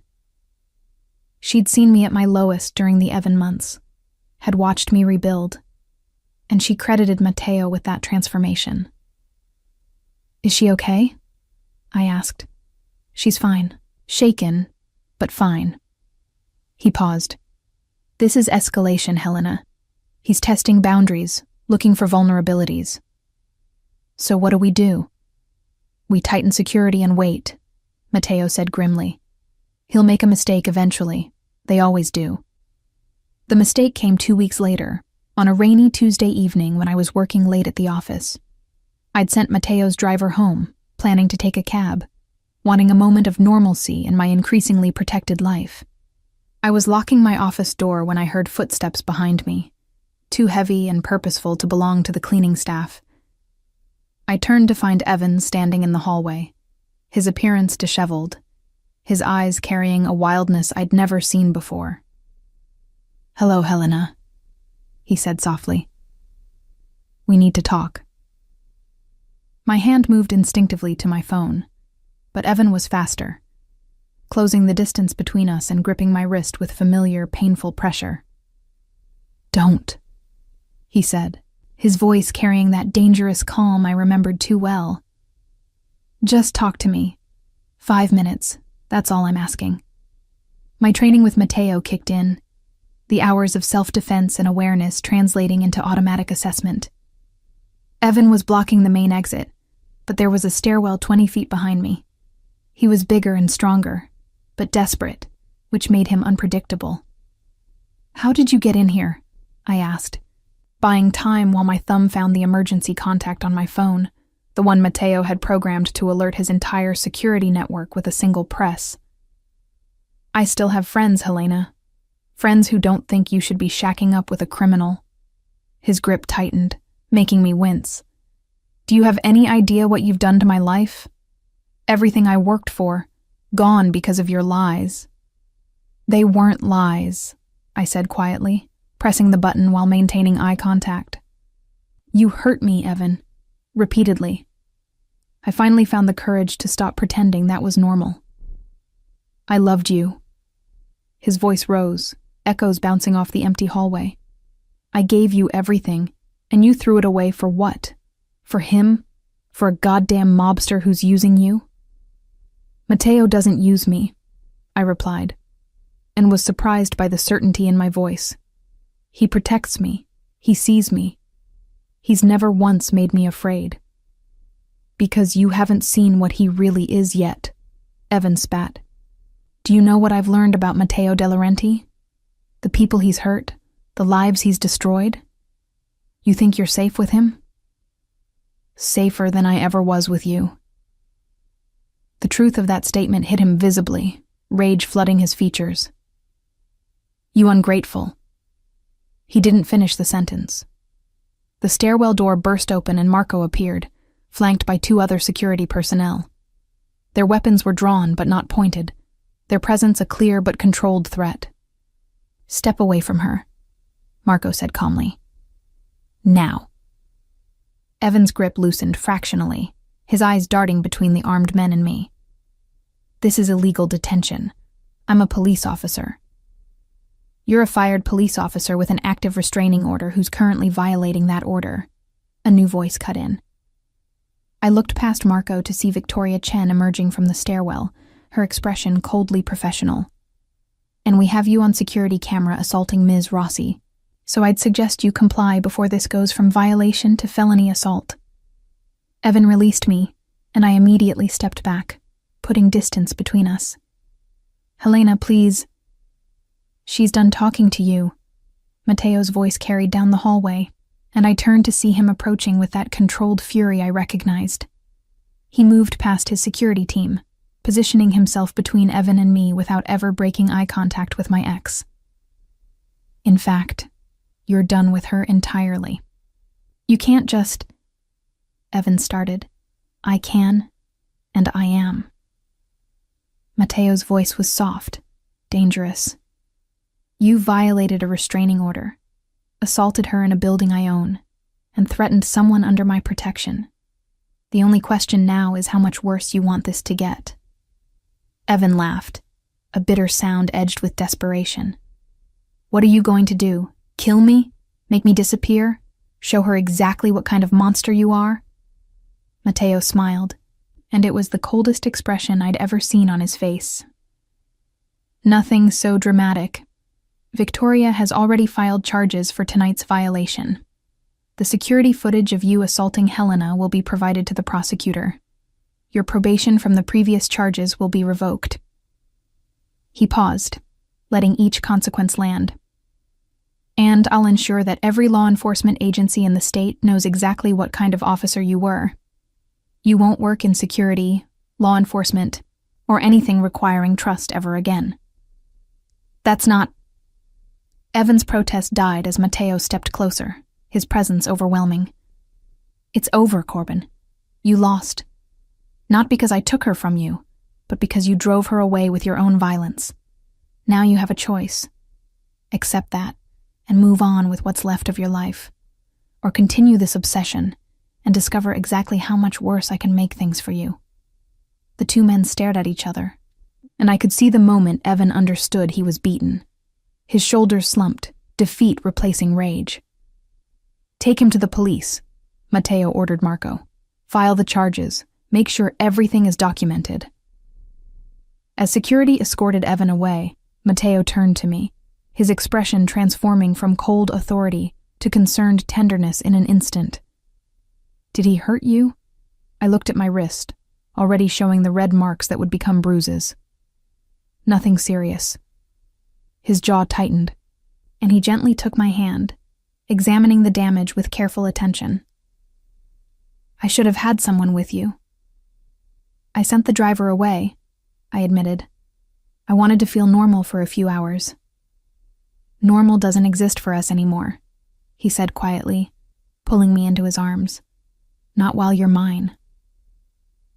S1: She'd seen me at my lowest during the Evan months, had watched me rebuild, and she credited Matteo with that transformation." "Is she okay?" I asked. "She's fine. Shaken, but fine." He paused. "This is escalation, Helena. He's testing boundaries, looking for vulnerabilities. So what do? We tighten security and wait," Matteo said grimly. "He'll make a mistake eventually. They always do." The mistake came 2 weeks later, on a rainy Tuesday evening when I was working late at the office. I'd sent Matteo's driver home, planning to take a cab, wanting a moment of normalcy in my increasingly protected life. I was locking my office door when I heard footsteps behind me, too heavy and purposeful to belong to the cleaning staff. I turned to find Evan standing in the hallway, his appearance disheveled, his eyes carrying a wildness I'd never seen before. "Hello, Helena," he said softly. "We need to talk." My hand moved instinctively to my phone, but Evan was faster, closing the distance between us and gripping my wrist with familiar, painful pressure. "Don't," he said, his voice carrying that dangerous calm I remembered too well. "Just talk to me. 5 minutes, that's all I'm asking." My training with Matteo kicked in, the hours of self-defense and awareness translating into automatic assessment. Evan was blocking the main exit, but there was a stairwell 20 feet behind me. He was bigger and stronger, but desperate, which made him unpredictable. "How did you get in here?" I asked, buying time while my thumb found the emergency contact on my phone, the one Matteo had programmed to alert his entire security network with a single press. "I still have friends, Helena. Friends who don't think you should be shacking up with a criminal." His grip tightened, making me wince. "Do you have any idea what you've done to my life? Everything I worked for, gone because of your lies." "They weren't lies," I said quietly, pressing the button while maintaining eye contact. "You hurt me, Evan. Repeatedly." I finally found the courage to stop pretending that was normal. "I loved you." His voice rose, echoes bouncing off the empty hallway. "I gave you everything, and you threw it away for what? For him? For a goddamn mobster who's using you?" "Matteo doesn't use me," I replied, and was surprised by the certainty in my voice. "He protects me. He sees me. He's never once made me afraid." "Because you haven't seen what he really is yet," Evan spat. Do you know what I've learned about Matteo De Laurenti? The people he's hurt, the lives he's destroyed? You think you're safe with him? Safer than I ever was with you. The truth of that statement hit him visibly, rage flooding his features. You ungrateful. He didn't finish the sentence. The stairwell door burst open and Marco appeared, flanked by 2 other security personnel. Their weapons were drawn but not pointed, their presence a clear but controlled threat. Step away from her, Marco said calmly. Now. Evan's grip loosened fractionally, his eyes darting between the armed men and me. This is illegal detention. I'm a police officer. You're a fired police officer with an active restraining order who's currently violating that order. A new voice cut in. I looked past Marco to see Victoria Chen emerging from the stairwell, her expression coldly professional. And we have you on security camera assaulting Ms. Rossi, so I'd suggest you comply before this goes from violation to felony assault. Evan released me, and I immediately stepped back, putting distance between us. Helena, please. She's done talking to you. Matteo's voice carried down the hallway, and I turned to see him approaching with that controlled fury I recognized. He moved past his security team, positioning himself between Evan and me without ever breaking eye contact with my ex. In fact, you're done with her entirely. You can't just... Evan started. I can, and I am. Matteo's voice was soft, dangerous. You violated a restraining order, assaulted her in a building I own, and threatened someone under my protection. The only question now is how much worse you want this to get. Evan laughed, a bitter sound edged with desperation. What are you going to do? Kill me? Make me disappear? Show her exactly what kind of monster you are? Matteo smiled, and it was the coldest expression I'd ever seen on his face. Nothing so dramatic. Victoria has already filed charges for tonight's violation. The security footage of you assaulting Helena will be provided to the prosecutor. Your probation from the previous charges will be revoked. He paused, letting each consequence land. And I'll ensure that every law enforcement agency in the state knows exactly what kind of officer you were. You won't work in security, law enforcement, or anything requiring trust ever again. That's not... Evan's protest died as Matteo stepped closer, his presence overwhelming. It's over, Corbin. You lost. Not because I took her from you, but because you drove her away with your own violence. Now you have a choice. Accept that, and move on with what's left of your life. Or continue this obsession, and discover exactly how much worse I can make things for you. The 2 men stared at each other, and I could see the moment Evan understood he was beaten. His shoulders slumped, defeat replacing rage. Take him to the police, Matteo ordered Marco. File the charges. Make sure everything is documented. As security escorted Evan away, Matteo turned to me, his expression transforming from cold authority to concerned tenderness in an instant. Did he hurt you? I looked at my wrist, already showing the red marks that would become bruises. Nothing serious. His jaw tightened, and he gently took my hand, examining the damage with careful attention. I should have had someone with you. I sent the driver away, I admitted. I wanted to feel normal for a few hours. Normal doesn't exist for us anymore, he said quietly, pulling me into his arms. Not while you're mine.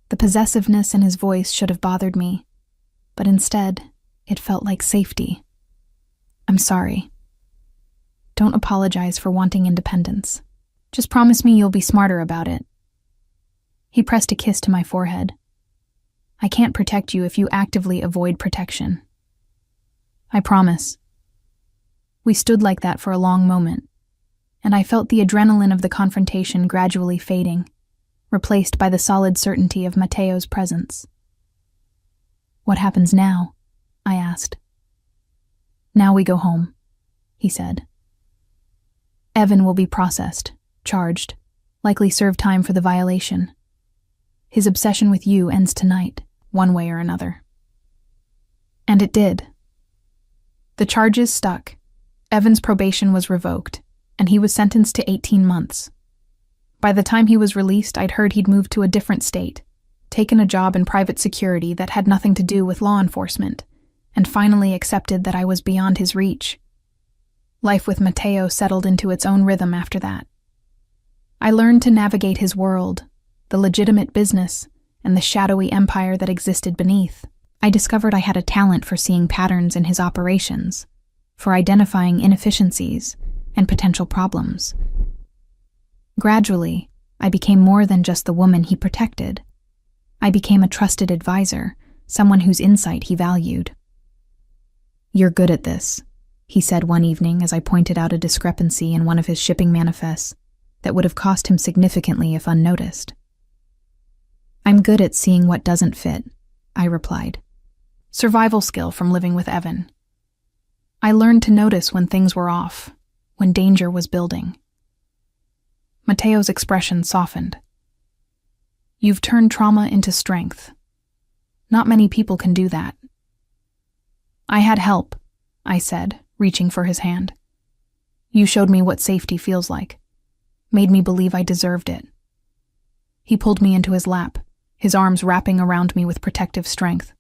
S1: The possessiveness in his voice should have bothered me, but instead, it felt like safety. I'm sorry. Don't apologize for wanting independence. Just promise me you'll be smarter about it. He pressed a kiss to my forehead. I can't protect you if you actively avoid protection. I promise. We stood like that for a long moment, and I felt the adrenaline of the confrontation gradually fading, replaced by the solid certainty of Matteo's presence. What happens now? I asked. Now we go home, he said. Evan will be processed, charged, likely serve time for the violation. His obsession with you ends tonight, one way or another. And it did. The charges stuck. Evan's probation was revoked, and he was sentenced to 18 months. By the time he was released, I'd heard he'd moved to a different state, taken a job in private security that had nothing to do with law enforcement, and finally accepted that I was beyond his reach. Life with Mateo settled into its own rhythm after that. I learned to navigate his world, the legitimate business, and the shadowy empire that existed beneath. I discovered I had a talent for seeing patterns in his operations, for identifying inefficiencies and potential problems. Gradually, I became more than just the woman he protected. I became a trusted advisor, someone whose insight he valued. "You're good at this," he said one evening as I pointed out a discrepancy in one of his shipping manifests that would have cost him significantly if unnoticed. "I'm good at seeing what doesn't fit," I replied. Survival skill from living with Evan. I learned to notice when things were off, when danger was building. Mateo's expression softened. "You've turned trauma into strength. Not many people can do that." "I had help," I said, reaching for his hand. "You showed me what safety feels like, made me believe I deserved it." He pulled me into his lap, his arms wrapping around me with protective strength.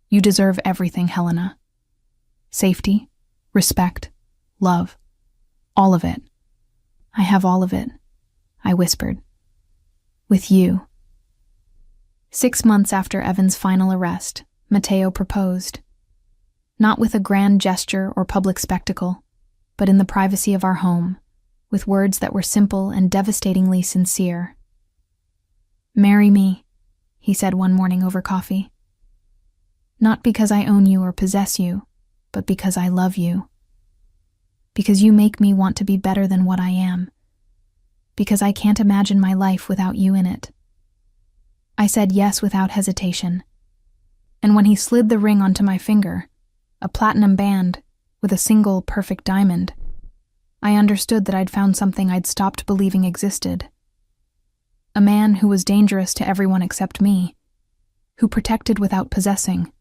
S1: "You deserve everything, Helena. Safety, respect, love, all of it." "I have all of it," I whispered. "With you." 6 months after Evan's final arrest, Mateo proposed. Not with a grand gesture or public spectacle, but in the privacy of our home, with words that were simple and devastatingly sincere. "Marry me," he said one morning over coffee. "Not because I own you or possess you, but because I love you. Because you make me want to be better than what I am. Because I can't imagine my life without you in it." I said yes without hesitation. And when he slid the ring onto my finger, a platinum band with a single perfect diamond, I understood that I'd found something I'd stopped believing existed. A man who was dangerous to everyone except me, who protected without possessing,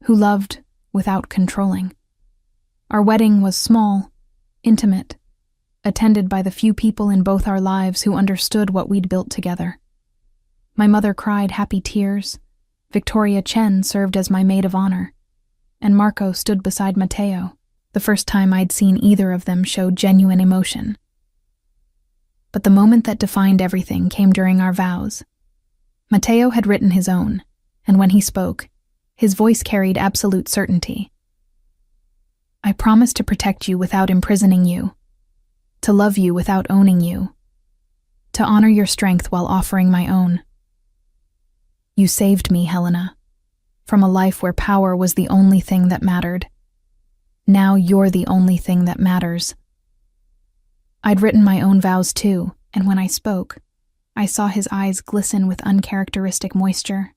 S1: who loved without controlling. Our wedding was small, intimate, attended by the few people in both our lives who understood what we'd built together. My mother cried happy tears, Victoria Chen served as my maid of honor, and Marco stood beside Mateo, the first time I'd seen either of them show genuine emotion. But the moment that defined everything came during our vows. Mateo had written his own, and when he spoke, his voice carried absolute certainty. "I promise to protect you without imprisoning you, to love you without owning you, to honor your strength while offering my own. You saved me, Helena, from a life where power was the only thing that mattered. Now you're the only thing that matters." I'd written my own vows too, and when I spoke, I saw his eyes glisten with uncharacteristic moisture.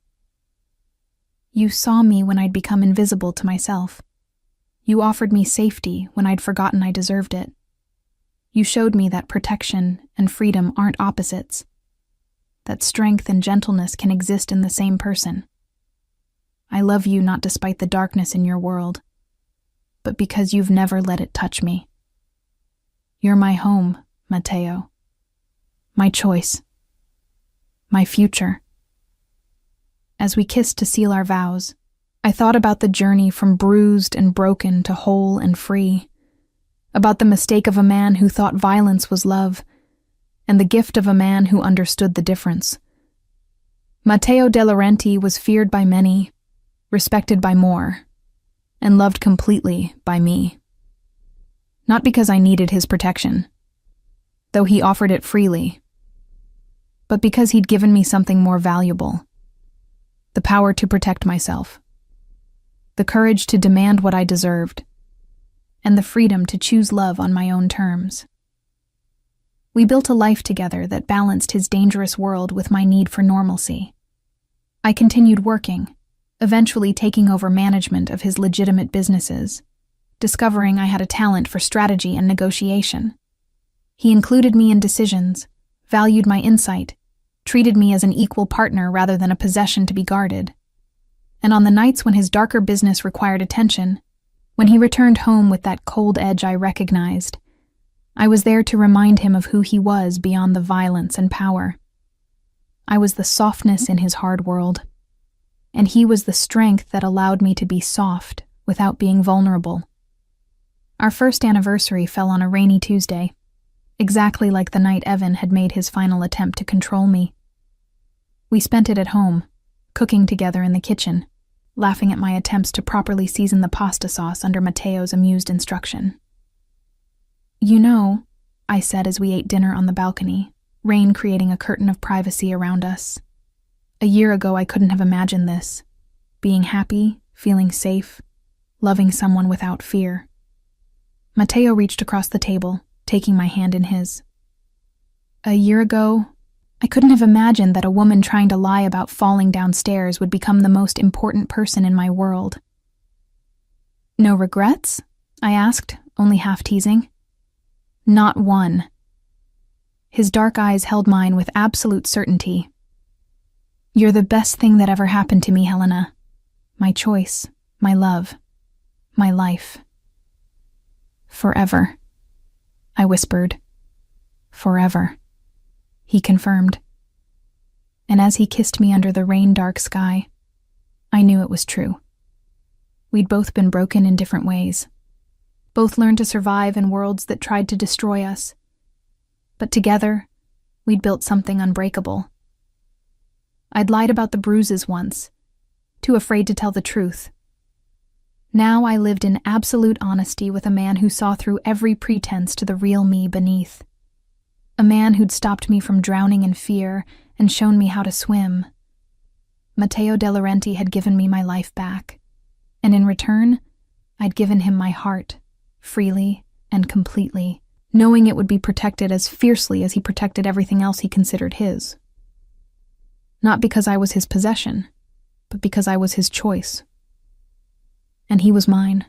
S1: "You saw me when I'd become invisible to myself. You offered me safety when I'd forgotten I deserved it. You showed me that protection and freedom aren't opposites, that strength and gentleness can exist in the same person. I love you not despite the darkness in your world, but because you've never let it touch me. You're my home, Mateo. My choice. My future." As we kissed to seal our vows, I thought about the journey from bruised and broken to whole and free, about the mistake of a man who thought violence was love, and the gift of a man who understood the difference. Matteo De Laurenti was feared by many, respected by more, and loved completely by me. Not because I needed his protection, though he offered it freely, but because he'd given me something more valuable: the power to protect myself, the courage to demand what I deserved, and the freedom to choose love on my own terms. We built a life together that balanced his dangerous world with my need for normalcy. I continued working, eventually taking over management of his legitimate businesses, discovering I had a talent for strategy and negotiation. He included me in decisions, valued my insight, treated me as an equal partner rather than a possession to be guarded. And on the nights when his darker business required attention, when he returned home with that cold edge I recognized, I was there to remind him of who he was beyond the violence and power. I was the softness in his hard world, and he was the strength that allowed me to be soft without being vulnerable. Our first anniversary fell on a rainy Tuesday, exactly like the night Evan had made his final attempt to control me. We spent it at home, cooking together in the kitchen, laughing at my attempts to properly season the pasta sauce under Matteo's amused instruction. "You know," I said as we ate dinner on the balcony, rain creating a curtain of privacy around us. "A year ago I couldn't have imagined this. Being happy, feeling safe, loving someone without fear." Matteo reached across the table, taking my hand in his. "A year ago, I couldn't have imagined that a woman trying to lie about falling downstairs would become the most important person in my world." "No regrets?" I asked, only half teasing. "Not one." His dark eyes held mine with absolute certainty. "You're the best thing that ever happened to me, Helena. My choice, my love, my life. Forever," I whispered. "Forever," he confirmed. And as he kissed me under the rain-dark sky, I knew it was true. We'd both been broken in different ways. Both learned to survive in worlds that tried to destroy us. But together, we'd built something unbreakable. I'd lied about the bruises once, too afraid to tell the truth. Now I lived in absolute honesty with a man who saw through every pretense to the real me beneath. A man who'd stopped me from drowning in fear and shown me how to swim. Matteo De Laurenti had given me my life back, and in return, I'd given him my heart, freely and completely, knowing it would be protected as fiercely as he protected everything else he considered his. Not because I was his possession, but because I was his choice. And he was mine.